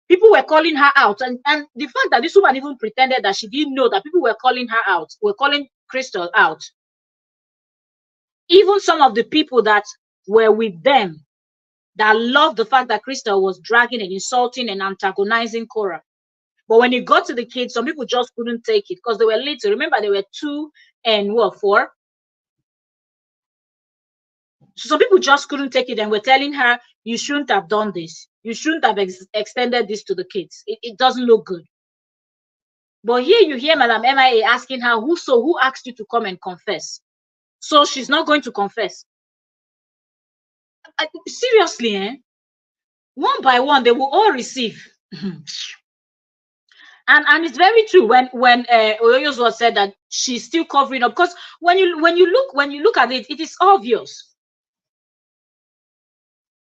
People were calling her out, and the fact that this woman even pretended that she didn't know that people were calling her out, were calling Crystal out. Even some of the people that were with them that loved the fact that Crystal was dragging and insulting and antagonizing Korra. But when it got to the kids, some people just couldn't take it because they were little. Remember, they were 2 and 4. So some people just couldn't take it and were telling her, you shouldn't have done this. You shouldn't have extended this to the kids. It doesn't look good. But here you hear Madam MIA asking her, who asked you to come and confess? So she's not going to confess. Seriously, one by one, they will all receive. And it's very true when Oyoyo's said that she's still covering up, because when you look at it, it is obvious.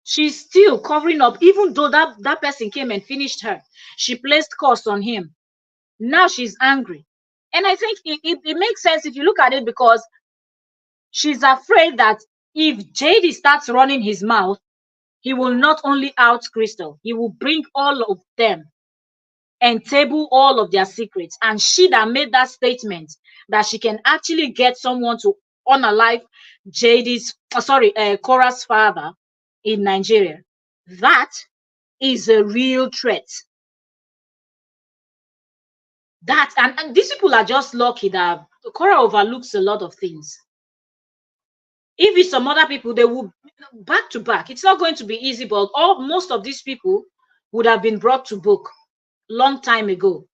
She's still covering up, even though that person came and finished her. She placed curse on him. Now she's angry. And I think it makes sense if you look at it, because she's afraid that if JD starts running his mouth, he will not only out Crystal, he will bring all of them and table all of their secrets. And she that made that statement that she can actually get someone to unalive Korra's father in Nigeria, that is a real threat. That and these people are just lucky that Korra overlooks a lot of things. If it's some other people, they will back to back. It's not going to be easy, but most of these people would have been brought to book long time ago.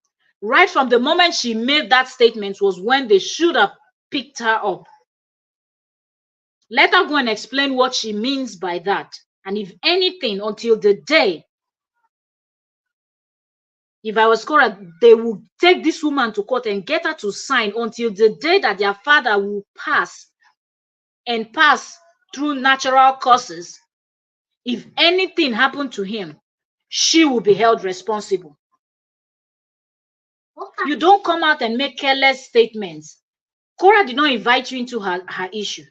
Right from the moment she made that statement was when they should have picked her up. Let her go and explain what she means by that. And if anything, until the day, if I was Korra, they will take this woman to court and get her to sign until the day that their father will pass through natural causes. If anything happened to him, she will be held responsible. You don't come out and make careless statements. Korra did not invite you into her issue.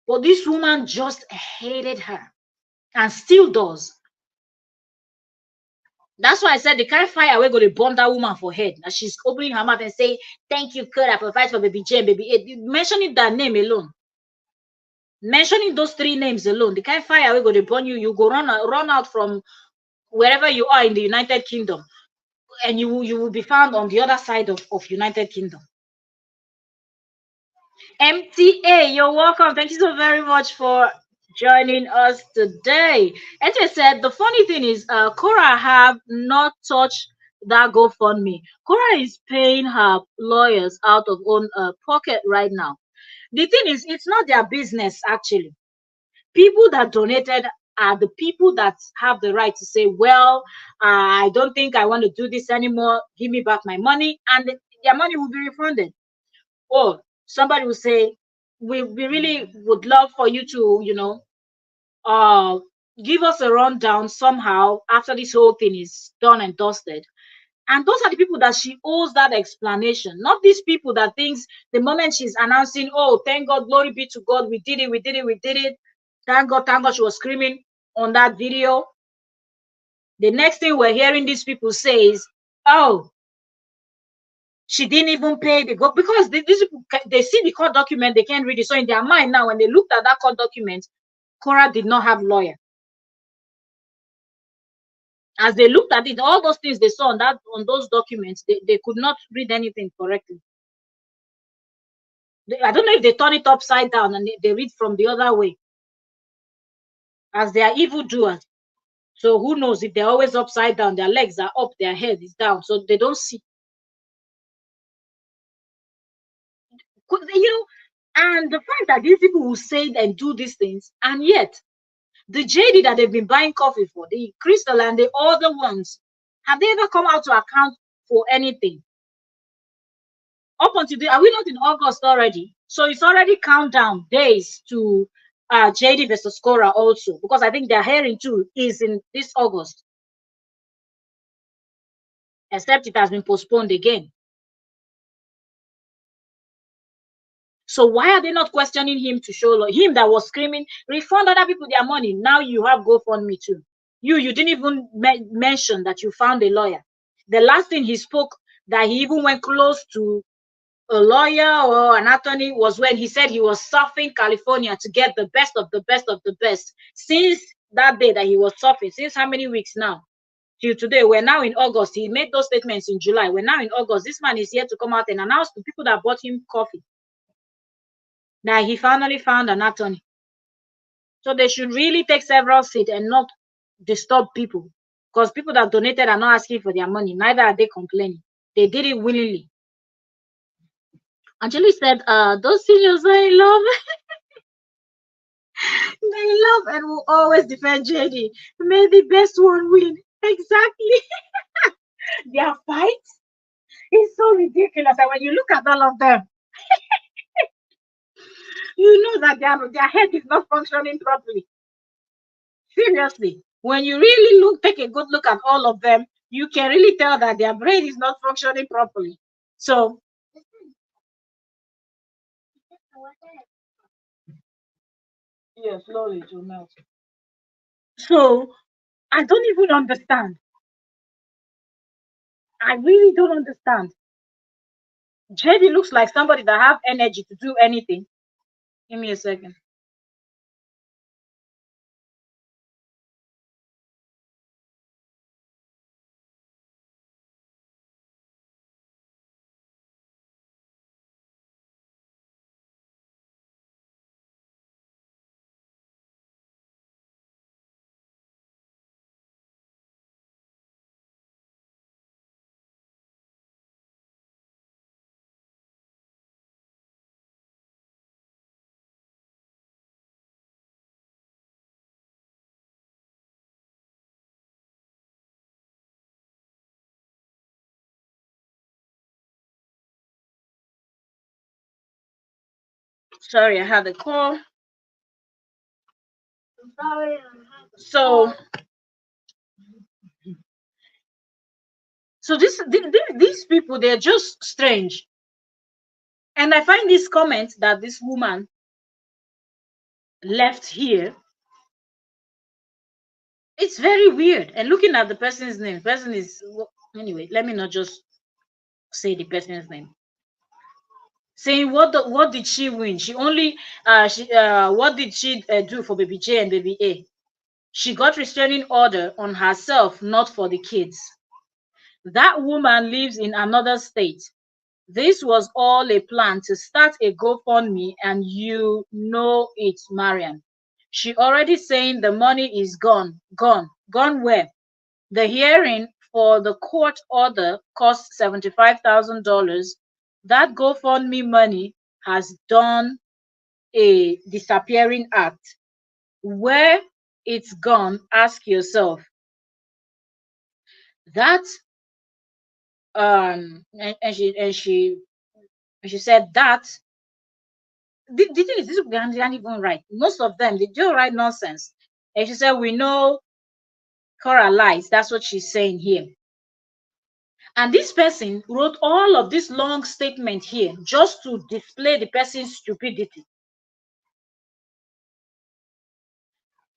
But this woman just hated her and still does. That's why I said the kind of fire we're going to burn that woman for head. As she's opening her mouth and saying, thank you, Korra, for fight for baby J and baby A. Mentioning that name alone. Mentioning those 3 names alone, the kind of fire we're going to burn you, you go run out from wherever you are in the United Kingdom. and you will be found on the other side of United Kingdom. MTA, you're welcome. Thank you so very much for joining us today. MTA said the funny thing is, Korra have not touched that GoFundMe. Korra is paying her lawyers out of own pocket right now. The thing is, it's not their business actually. People that donated are the people that have the right to say, well, I don't think I want to do this anymore. Give me back my money, and their money will be refunded. Or somebody will say, we really would love for you to, uh, give us a rundown somehow after this whole thing is done and dusted. And those are the people that she owes that explanation, not these people that thinks the moment she's announcing, oh, thank God, glory be to God, we did it, we did it, we did it. Thank God, she was screaming on that video. The next thing we're hearing these people say is, oh, she didn't even pay the go, because these people, they see the court document, they can't read it. So in their mind now, when they looked at that court document, Korra did not have lawyer. As they looked at it, all those things they saw on those documents, they could not read anything correctly. I don't know if they turn it upside down and they read from the other way, as they are evildoers. So who knows, if they're always upside down, their legs are up, their head is down, so they don't see. And the fact that these people will say and do these things, and yet the JD that they've been buying coffee for, the Crystal and the other ones, have they ever come out to account for anything? Up until are we not in August already? So it's already countdown days to JD versus Korra also, because I think their hearing too is in this August, except it has been postponed again. So why are they not questioning him to show him that was screaming, refund other people their money? Now you have GoFundMe too. You didn't even mention that you found a lawyer. The last thing he spoke that he even went close to a lawyer or an attorney was when he said he was surfing California to get the best of the best of the best. Since that day that he was surfing, since how many weeks now? Till today, we're now in August. He made those statements in July. We're now in August. This man is here to come out and announce to people that bought him coffee that he finally found an attorney. So they should really take several seats and not disturb people, because people that donated are not asking for their money, neither are they complaining. They did it willingly. Angeli said, those seniors I love, they love and will always defend JD. May the best one win. Exactly. Their fight is so ridiculous. And when you look at all of them, you know that their head is not functioning properly. Seriously. When you really take a good look at all of them, you can really tell that their brain is not functioning properly. So yeah, slowly it will melt. So I don't even understand. I really don't understand. JD looks like somebody that have energy to do anything. Give me a second. Sorry, I had a call. So these people, they're just strange. And I find this comment that this woman left here, it's very weird. And looking at the person's name, person is, anyway, let me not just say the person's name. Saying what did she win? She only what did she do for baby J and baby A? She got restraining order on herself, not for the kids. That woman lives in another state. This was all a plan to start a GoFundMe, and you know it, Marian. She already saying the money is gone. Gone where? The hearing for the court order cost $75,000. That GoFundMe money has done a disappearing act. Where it's gone, ask yourself. That and she said that the thing is, these people aren't even right. Most of them, they do write nonsense. And she said, we know Korra lies. That's what she's saying here. And this person wrote all of this long statement here just to display the person's stupidity.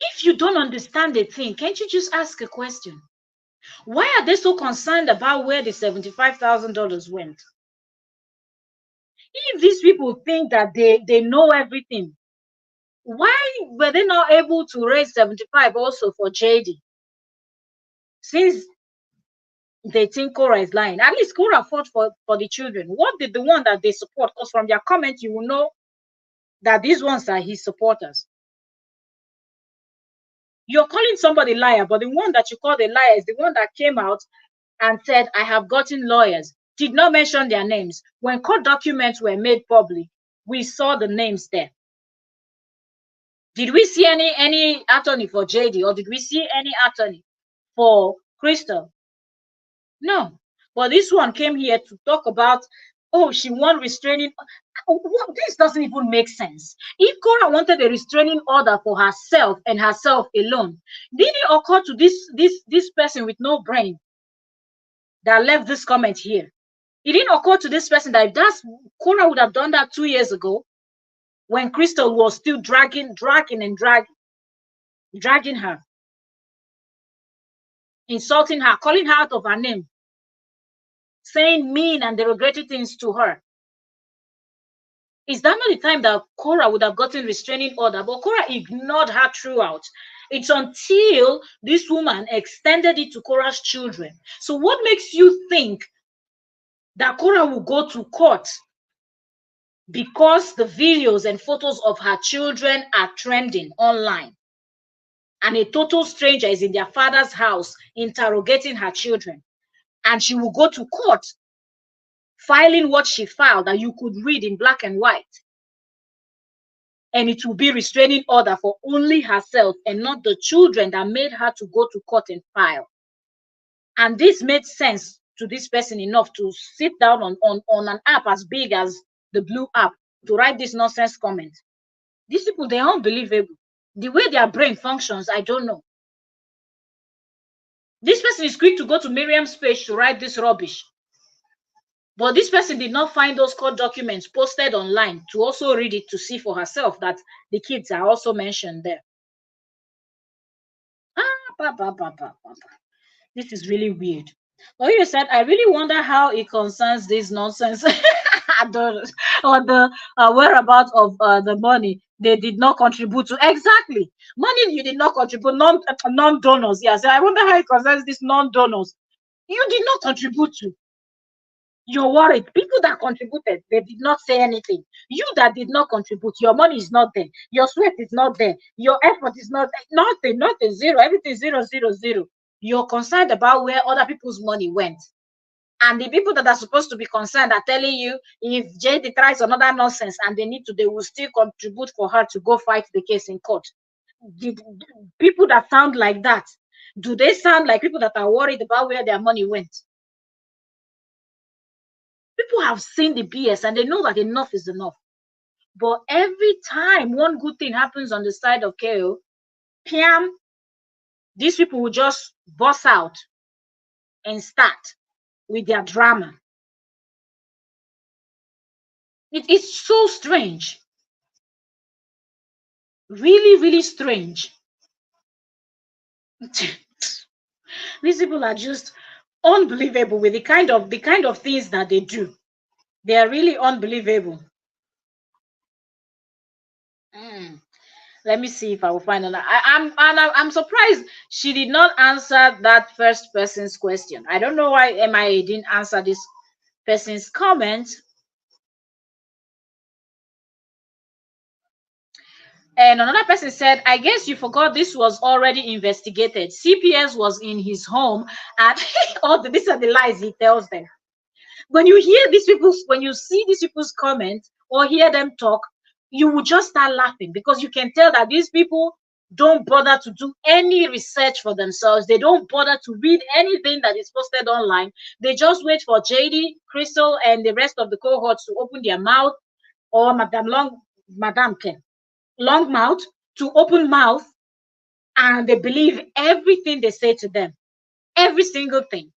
If you don't understand a thing, can't you just ask a question? Why are they so concerned about where the $75,000 went? If these people think that they know everything, why were they not able to raise 75 also for JD? Since they think Korra is lying, at least Korra fought for the children. What did the one that they support? Because from their comment, you will know that these ones are his supporters. You're calling somebody liar, but the one that you call the liar is the one that came out and said, I have gotten lawyers, did not mention their names. When court documents were made public, we saw the names there. Did we see any attorney for JD, or did we see any attorney for Crystal? No. But this one came here to talk about, oh, she won restraining. This doesn't even make sense. If Korra wanted a restraining order for herself and herself alone, did it occur to this person with no brain that left this comment here? It didn't occur to this person that if that's Korra would have done that 2 years ago when Crystal was still dragging her, insulting her, calling her out of her name, saying mean and derogatory things to her. Is that not the time that Korra would have gotten restraining order? But Korra ignored her throughout. It's until this woman extended it to Korra's children. So what makes you think that Korra will go to court because the videos and photos of her children are trending online, and a total stranger is in their father's house interrogating her children, and she will go to court filing what she filed that you could read in black and white, and it will be restraining order for only herself and not the children that made her to go to court and file? And this made sense to this person enough to sit down on an app as big as the Blue app to write this nonsense comment. These people, they're unbelievable. The way their brain functions, I don't know. This person is quick to go to Miriam's page to write this rubbish. But this person did not find those court documents posted online to also read it to see for herself that the kids are also mentioned there. This is really weird. Well, you said, I really wonder how it concerns this nonsense or the whereabouts of the money they did not contribute to. Exactly. Money you did not contribute, non-donors. Yes, I wonder how it concerns these non-donors. You did not contribute to. You're worried. People that contributed, they did not say anything. You that did not contribute, your money is not there. Your sweat is not there. Your effort is not there. Nothing, zero. Everything zero, zero, zero. You're concerned about where other people's money went. And the people that are supposed to be concerned are telling you if JD tries another nonsense and they will still contribute for her to go fight the case in court. Did people that sound like that, do they sound like people that are worried about where their money went? People have seen the BS and they know that enough is enough. But every time one good thing happens on the side of KO, Piam, these people will just bust out and start with their drama. It is so strange. Really, really strange. These people are just unbelievable with the kind of things that they do. They are really unbelievable. Let me see if I will find another. I'm surprised she did not answer that first person's question. I don't know why MIA didn't answer this person's comment. And another person said, I guess you forgot this was already investigated. CPS was in his home, and all these are the lies he tells them. When you hear these people's, when you see these people's comments or hear them talk, you will just start laughing because you can tell that these people don't bother to do any research for themselves. They don't bother to read anything that is posted online. They just wait for JD, Crystal, and the rest of the cohorts to open their mouth, or Madame Ken, long mouth, to open mouth, and they believe everything they say to them, every single thing.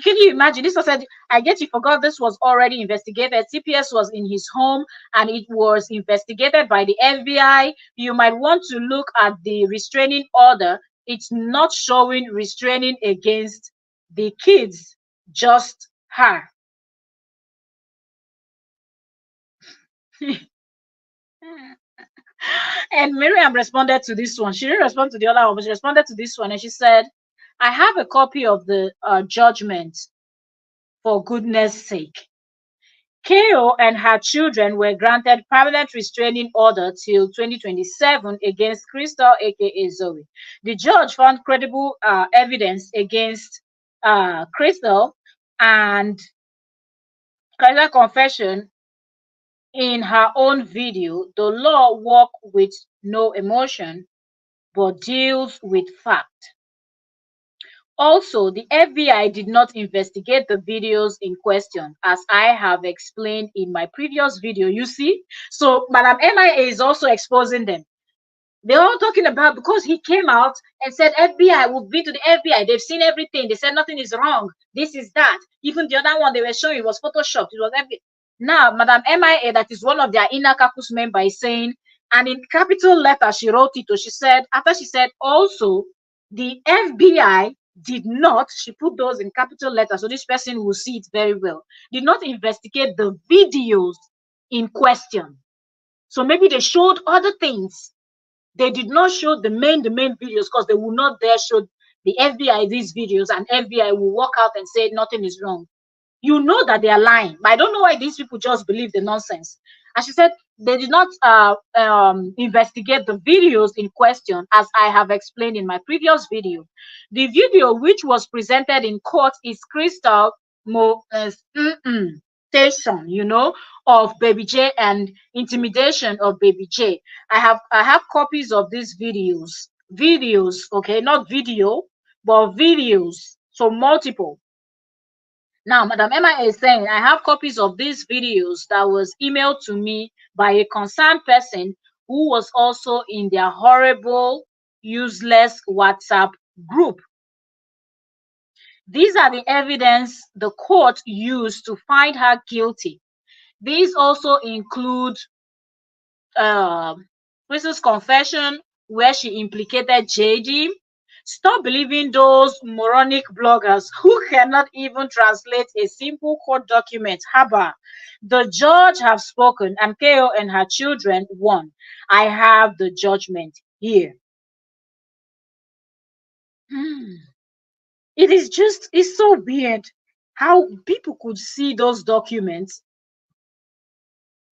Can you imagine? This was said, I guess you forgot this was already investigated. CPS was in his home and it was investigated by the FBI. You might want to look at the restraining order. It's not showing restraining against the kids, just her. And Miriam responded to this one. She didn't respond to the other one, but she responded to this one and she said, I have a copy of the judgment, for goodness sake. KO and her children were granted permanent restraining order till 2027 against Crystal, aka Zoe. The judge found credible evidence against Crystal, and Crystal confession in her own video. The law works with no emotion but deals with fact. Also, the FBI did not investigate the videos in question, as I have explained in my previous video. You see, so Madam MIA is also exposing them. They're all talking about, because he came out and said FBI will be to the FBI. They've seen everything. They said nothing is wrong. This is that. Even the other one they were showing, it was photoshopped. It was everything. Now, Madam MIA, that is one of their inner caucus members, is saying, and in capital letter, she wrote it. She said, after she said, also, the FBI did not, she put those in capital letters, so this person will see it very well, did not investigate the videos in question. So maybe they showed other things. They did not show the main videos because they will not dare show the FBI these videos, and FBI will walk out and say nothing is wrong. You know that they are lying. But I don't know why these people just believe the nonsense. And she said they did not investigate the videos in question, as I have explained in my previous video. The video which was presented in court is Crystal molestation, of Baby J and intimidation of Baby J. I have copies of these videos, okay, not video, but videos, so multiple. Now, Madam Emma is saying, I have copies of these videos that was emailed to me by a concerned person who was also in their horrible, useless WhatsApp group. These are the evidence the court used to find her guilty. These also include Crystal's confession, where she implicated JD. Stop believing those moronic bloggers who cannot even translate a simple court document. Haba, the judge have spoken, and KO and her children won. I have the judgment here. It's so weird how people could see those documents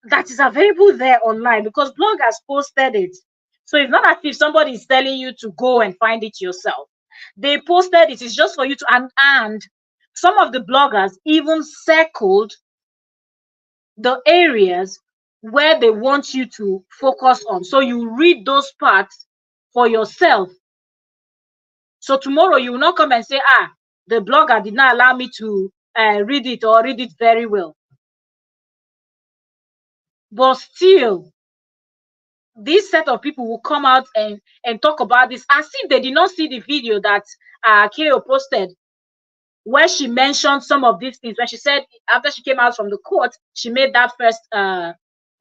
that is available there online, because bloggers posted it. So it's not as if somebody is telling you to go and find it yourself. They posted it. It's just for you to, and some of the bloggers even circled the areas where they want you to focus on. So you read those parts for yourself. So tomorrow you will not come and say, the blogger did not allow me to read it, or read it very well. But still, this set of people will come out and talk about this as if they did not see the video that KO posted, where she mentioned some of these things. When she said after she came out from the court, she made that first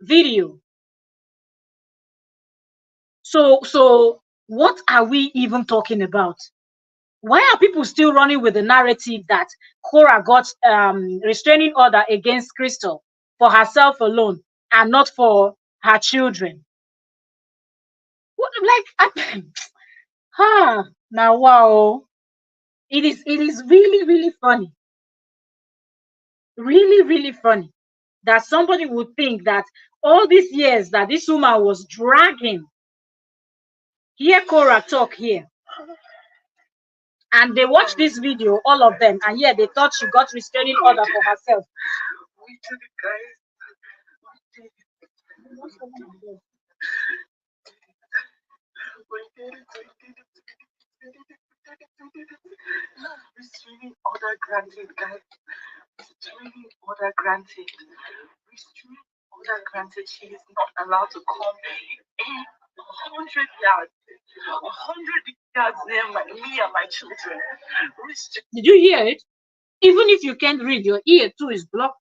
video. So what are we even talking about? Why are people still running with the narrative that Korra got restraining order against Crystal for herself alone and not for her children? What, like, now wow, it is really really funny, really really funny that somebody would think that all these years that this woman was dragging. Hear Korra talk here, and they watched this video, all of them, and yeah, they thought she got restraining order for herself. We did it, guys. We did it. We did it. We did it. We did it. We did it. Restraining order granted, guys. Restraining order granted. Restraining order granted. She is not allowed to come 100 yards. 100 yards near me and my children. Did you hear it? Even if you can't read, your ear too is blocked.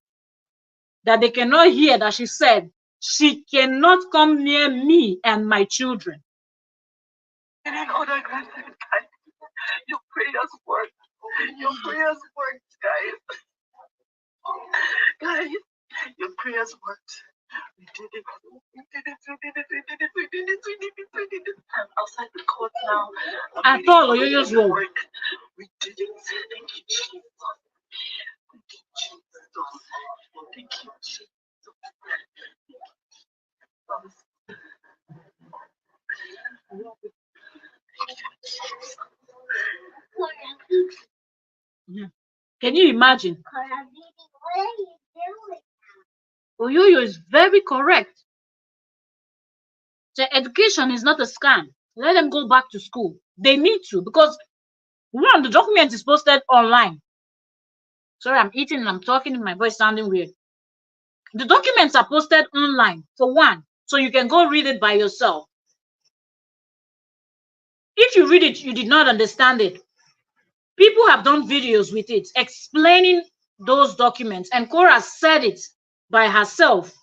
That they cannot hear that she said she cannot come near me and my children. Restraining order granted, guys. Your prayers work. Your prayers worked, guys. Guys, your prayers worked. We did it. We did it. We did it. We did it. We did it. We did it. We did it. I'm outside the court now. I thought Oyoyo's work. We did it. Thank you, Jesus. Thank you, Jesus. Thank you, Jesus. Yeah. Can you imagine? Oyoyo is very correct. The education is not a scam. Let them go back to school. They need to, because one, the document is posted online. Sorry, I'm eating and I'm talking and my voice sounding weird. The documents are posted online, for one, so you can go read it by yourself. If you read it, you did not understand it. People have done videos with it explaining those documents, and Korra said it by herself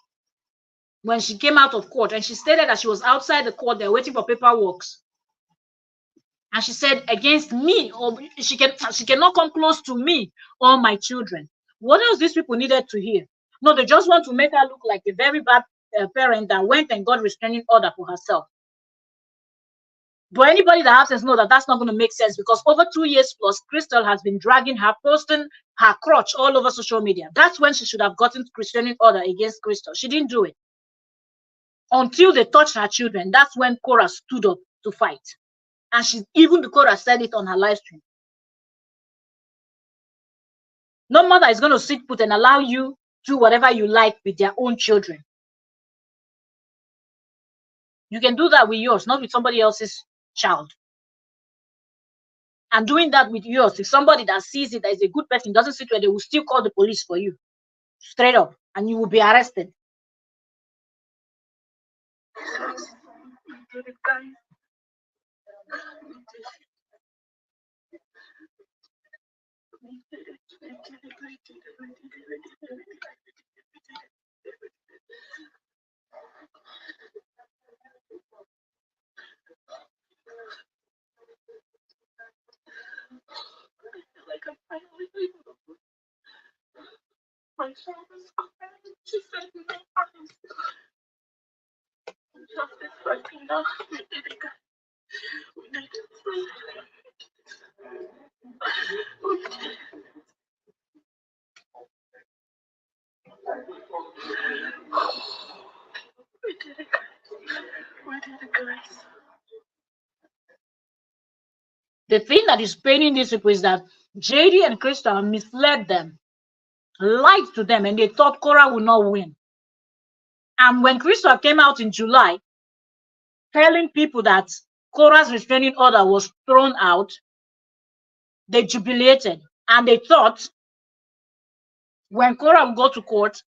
when she came out of court, and she stated that she was outside the court there waiting for paperwork. And she said, against me, or she cannot come close to me or my children. What else these people needed to hear? No, they just want to make her look like a very bad parent that went and got restraining order for herself. But anybody that has sense know that that's not going to make sense, because over 2 years plus, Crystal has been dragging her, posting her crotch all over social media. That's when she should have gotten restraining order against Crystal. She didn't do it until they touched her children. That's when Korra stood up to fight. And even the Korra said it on her live stream. No mother is going to sit put and allow you do whatever you like with their own children. You can do that with yours, not with somebody else's child. And doing that with yours, if somebody that sees it that is a good person doesn't sit where, they will still call the police for you. Straight up. And you will be arrested. Like I'm finally able to. My child is crying. She said, no, I'm justice right now. We did it, guys. We did it. We did it. We did it, guys. We did it, guys. The thing that is paining these people is that JD and Crystal misled them, lied to them, and they thought Korra would not win. And when Crystal came out in July telling people that Korra's restraining order was thrown out, they jubilated. And they thought when Korra will go to court,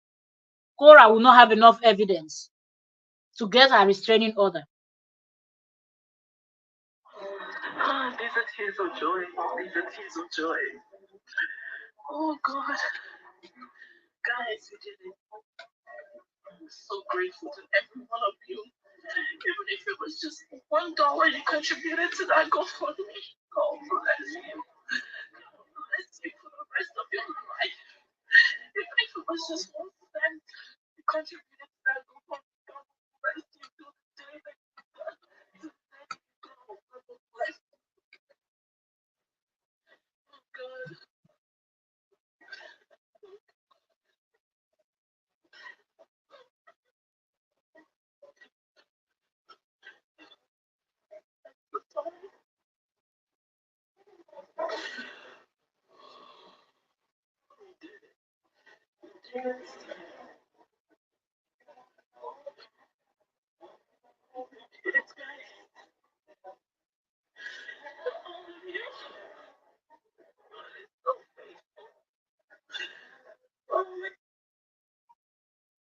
Korra will not have enough evidence to get her restraining order. These are tears of joy. These are tears of joy. Oh, God. Guys, we did it. I'm so grateful to every one of you. Even if it was just $1 you contributed to that GoFundMe. God bless you. God bless you for the rest of your life. Even if it was just 1 cent you contributed to that GoFundMe. God bless you till the day that you die.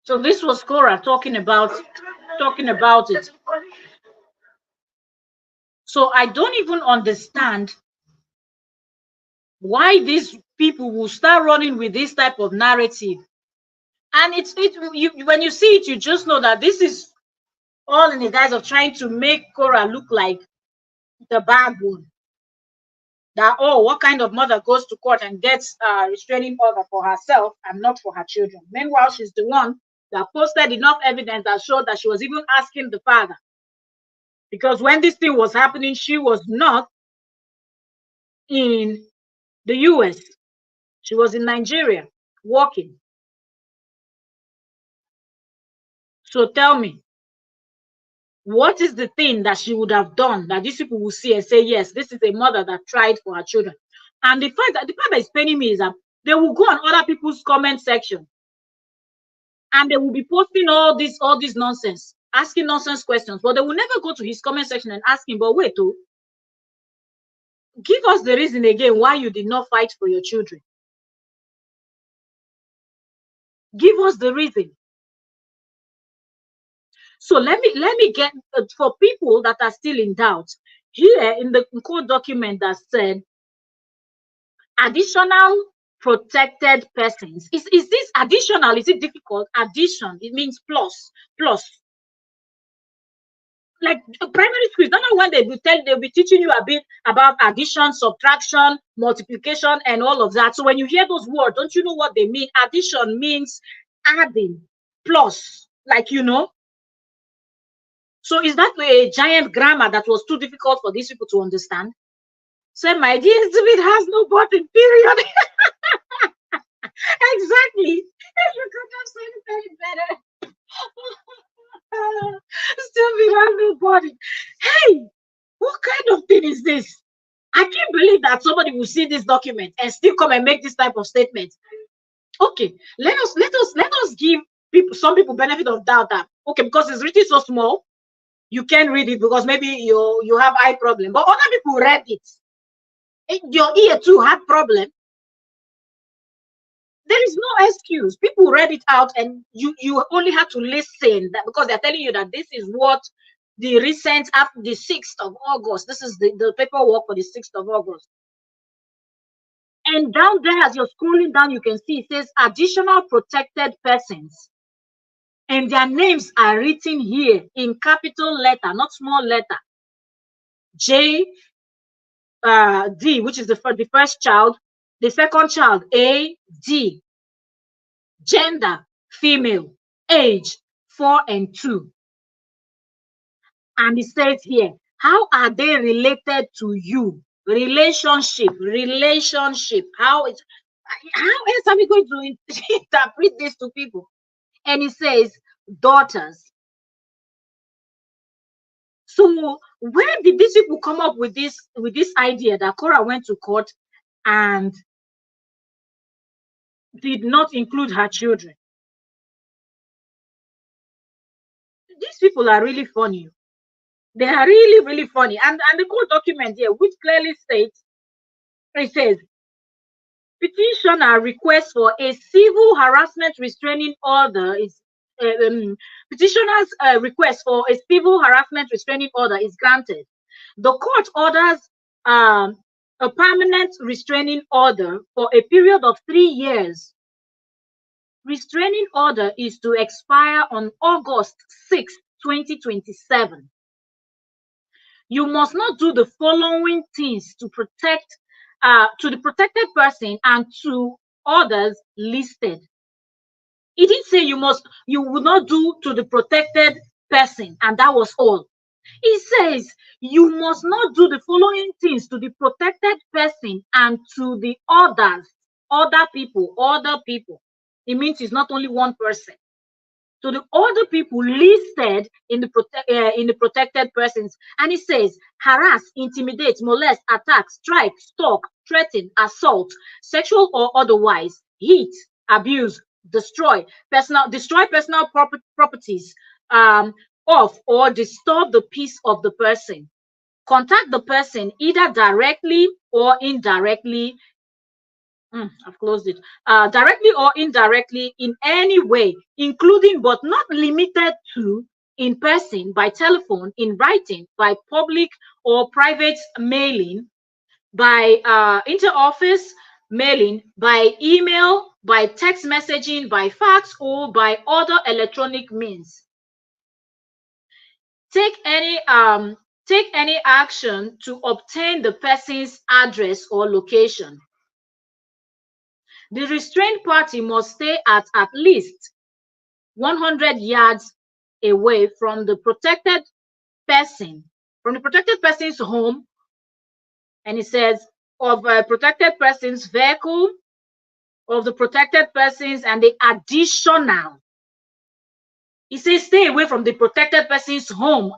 So this was Korra talking about it. So I don't even understand why these people will start running with this type of narrative. And when you see it, you just know that this is all in the guise of trying to make Korra look like the bad one. That, oh, what kind of mother goes to court and gets a restraining order for herself and not for her children? Meanwhile, she's the one that posted enough evidence that showed that she was even asking the father. Because when this thing was happening, she was not in the US. She was in Nigeria working. So tell me, what is the thing that she would have done that these people will see and say, yes, this is a mother that tried for her children? And the part that is paining me is that they will go on other people's comment section and they will be posting all this nonsense, asking nonsense questions, but they will never go to his comment section and ask him, but wait, oh, give us the reason again why you did not fight for your children. Give us the reason. So let me get for people that are still in doubt here in the court document that said additional protected persons. Is this additional? Is it difficult? Addition, it means plus. Like primary school, don't know when they'll be teaching you a bit about addition, subtraction, multiplication, and all of that. So when you hear those words, don't you know what they mean? Addition means adding, plus, like So is that a giant grammar that was too difficult for these people to understand? Say, my dear, it has no button, period. Exactly. You could have said it very better. Stupid has no body. Hey, what kind of thing is this? I can't believe that somebody will see this document and still come and make this type of statement. Okay, let us give some people benefit of doubt that okay, because it's written so small, you can't read it because maybe you have eye problem, but other people read it. Your ear too had problem. There is no excuse. People read it out, and you only have to listen that because they're telling you that this is what the recent after the 6th of August. This is the paperwork for the 6th of August. And down there, as you're scrolling down, you can see it says additional protected persons. And their names are written here in capital letter, not small letter. J D, which is the first child, the second child, A D, gender, female, age, 4 and 2. And it says here, how are they related to you? Relationship. How else are we going to interpret this to people? And it says daughters. So where did these people come up with this idea that Korra went to court and did not include her children? These people are really funny. They are really, really funny. And the court document here, which clearly states, it says, petitioner request for a civil harassment restraining order is petitioner's request for a civil harassment restraining order is granted. The court orders a permanent restraining order for a period of 3 years. Restraining order is to expire on August 6, 2027. You must not do the following things to protect to the protected person and to others listed. It didn't say you would not do to the protected person, and that was all. It says you must not do the following things to the protected person and to the others, other people. It means it's not only one person. To the other people listed in the protected persons, and it says harass, intimidate, molest, attack, strike, stalk, threaten, assault, sexual or otherwise, hit, abuse, destroy personal properties of or disturb the peace of the person. Contact the person either directly or indirectly. I've closed it. Directly or indirectly in any way, including but not limited to in person, by telephone, in writing, by public or private mailing, by inter-office mailing, by email, by text messaging, by fax, or by other electronic means. Take any action to obtain the person's address or location. The restrained party must stay at least 100 yards away from the protected person's home, and it says of a protected person's vehicle, of the protected persons, and the additional. It says stay away from the protected person's home.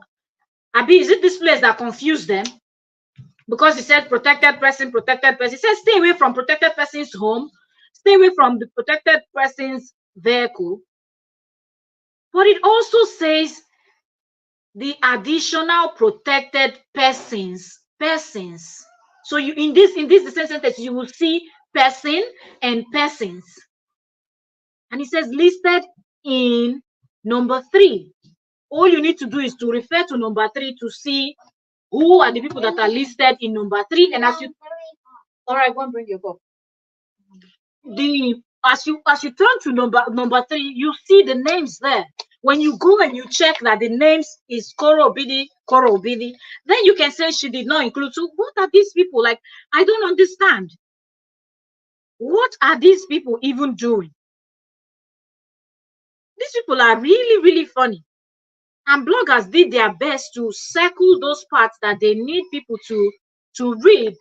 Abi, is it this place that confused them? Because it said protected person, protected person. It says stay away from protected person's home, stay away from the protected person's vehicle. But it also says the additional protected persons. So you in this sentence you will see person and persons. And it says listed in number 3. All you need to do is to refer to number 3 to see who are the people that are listed in number 3. And as you, all right, go and bring your book. As you turn to number 3, you see the names there. When you go and you check that the names is Korra, obidi, then you can say she did not include. So what are these people like? I don't understand. What are these people even doing? These people are really, really funny. And bloggers did their best to circle those parts that they need people to read.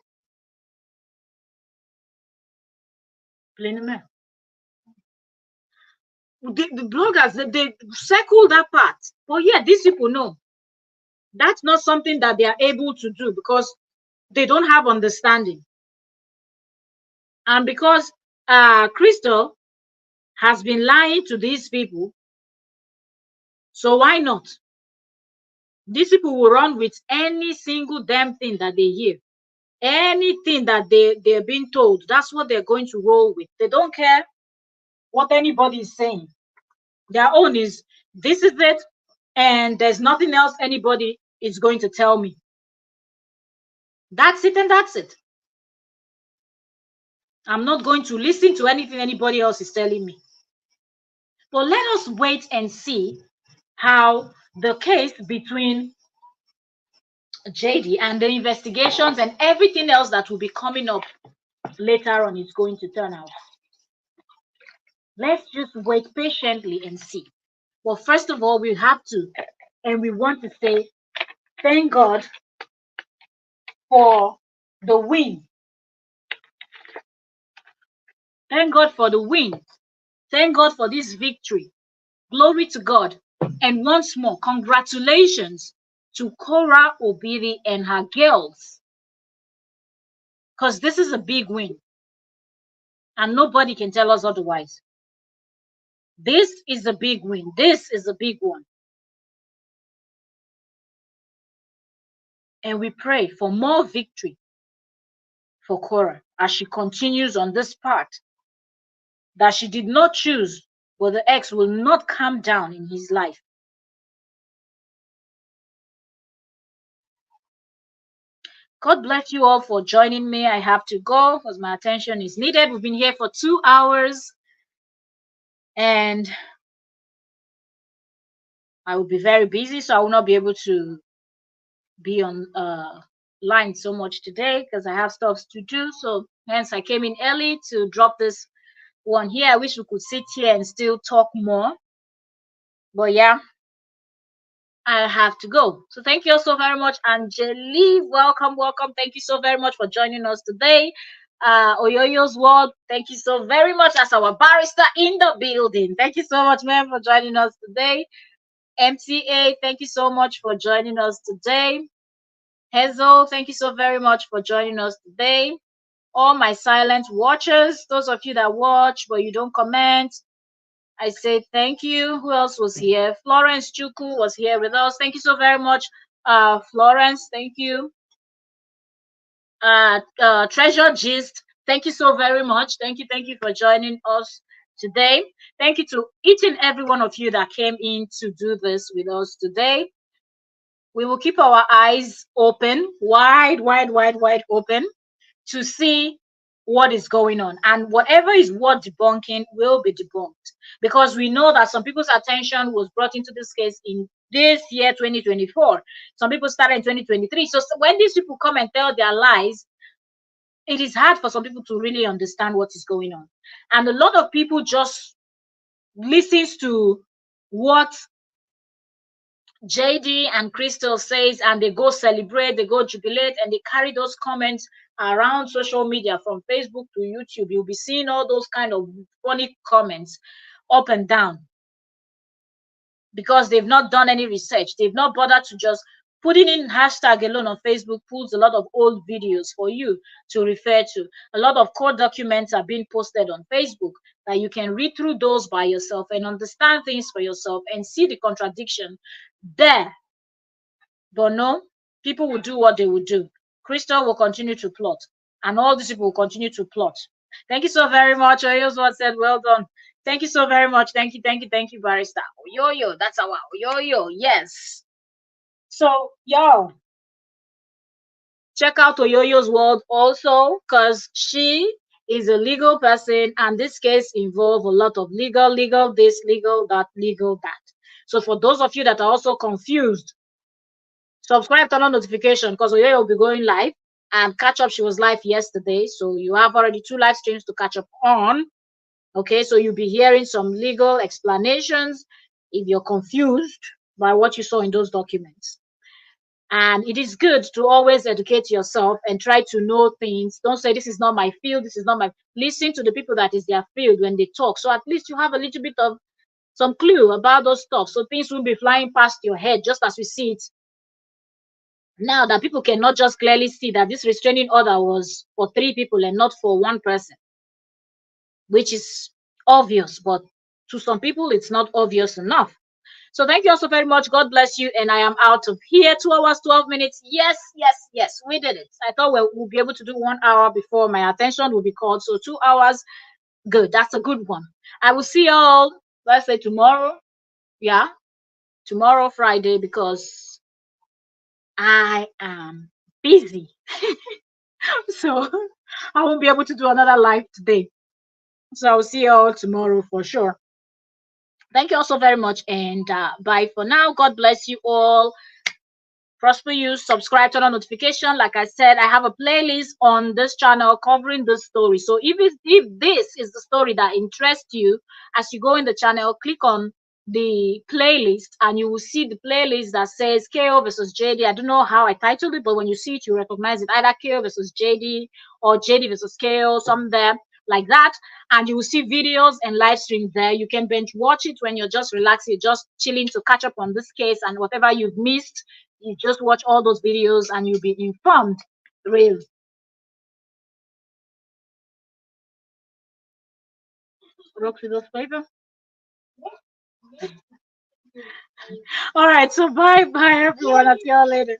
The bloggers, they circle that part. But yeah, these people know that's not something that they are able to do because they don't have understanding. And because Crystal has been lying to these people, so why not? These people will run with any single damn thing that they hear. Anything that they're being told, that's what they're going to roll with. They don't care what anybody is saying. Their own is, this is it, and there's nothing else anybody is going to tell me. That's it, and that's it. I'm not going to listen to anything anybody else is telling me. But let us wait and see how the case between JD and the investigations and everything else that will be coming up later on is going to turn out. Let's just wait patiently and see. Well, first of all, we have to, and we want to say, thank God for the win. Thank God for the win. Thank God for this victory. Glory to God. And once more, congratulations to Korra, Obidi, and her girls. Because this is a big win. And nobody can tell us otherwise. This is a big win. This is a big one. And we pray for more victory for Korra as she continues on this path that she did not choose, but the X will not come down in his life. God bless you all for joining me. I have to go because my attention is needed. We've been here for 2 hours and I will be very busy, so I will not be able to be on line so much today because I have stuff to do. So hence I came in early to drop this one here. I wish we could sit here and still talk more. But yeah, I have to go. So thank you all so very much. Angelique, welcome. Thank you so very much for joining us today. Oyoyo's World, thank you so very much as our barrister in the building. Thank you so much, ma'am, for joining us today. MTA, thank you so much for joining us today. Hazel, thank you so very much for joining us today. All my silent watchers, those of you that watch but you don't comment, I say thank you. Who else was here? Florence Chuku was here with us. Thank you so very much, Florence. Thank you. Treasure Gist. Thank you so very much. Thank you for joining us today. Thank you to each and every one of you that came in to do this with us today. We will keep our eyes open, wide open to see what is going on. And whatever is worth debunking will be debunked because we know that some people's attention was brought into this case in this year 2024. Some people started in 2023. So when these people come and tell their lies, it is hard for some people to really understand what is going on. And a lot of people just listens to what JD and Crystal says, and they go celebrate, they go jubilate, and they carry those comments around social media from Facebook to YouTube. You'll be seeing all those kind of funny comments up and down because they've not done any research. They've not bothered to just putting in hashtag alone on Facebook pulls a lot of old videos for you to refer to. A lot of court documents are being posted on Facebook that you can read through those by yourself and understand things for yourself and see the contradiction there. But no, people will do what they will do. Crystal will continue to plot, and all these people will continue to plot. Thank you so very much. Oyoswat said, well done. Thank you so very much. Thank you, Barrister. Yo, that's our yo. Yes. So, y'all, check out Oyoyo's world also, because she is a legal person, and this case involves a lot of legal this, legal that, legal that. So, for those of you that are also confused, subscribe, turn on notification because Oyoyo will be going live and catch up. She was live yesterday, so you have already 2 live streams to catch up on. Okay, so you'll be hearing some legal explanations if you're confused by what you saw in those documents. And it is good to always educate yourself and try to know things. Don't say this is not my field, this is not my. Listen to the people that is their field when they talk, so at least you have a little bit of some clue about those stuff, so things will be flying past your head just as we see it now, that people cannot just clearly see that this restraining order was for 3 people and not for 1 person, which is obvious, but to some people it's not obvious enough. So thank you also very much. God bless you. And I am out of here. 2 hours, 12 minutes. Yes, we did it. I thought we'll be able to do 1 hour before my attention will be called. So 2 hours, good. That's a good one. I will see y'all, let's say tomorrow. Yeah, tomorrow, Friday, because I am busy. So I won't be able to do another live today. So I'll see you all tomorrow for sure. Thank you all so very much, and bye for now. God bless you all. Prosper you. Subscribe, turn on notification. Like I said, I have a playlist on this channel covering this story. So if this is the story that interests you, as you go in the channel, click on the playlist and you will see the playlist that says KO versus JD. I don't know how I titled it, but when you see it, you recognize it, either KO versus JD or JD versus KO, some there like that. And you will see videos and live streams there. You can binge watch it when you're just relaxing, just chilling to catch up on this case, and whatever you've missed, you just watch all those videos and you'll be informed. Real. Rock with those flavor. All right, so bye everyone. I'll see y'all later.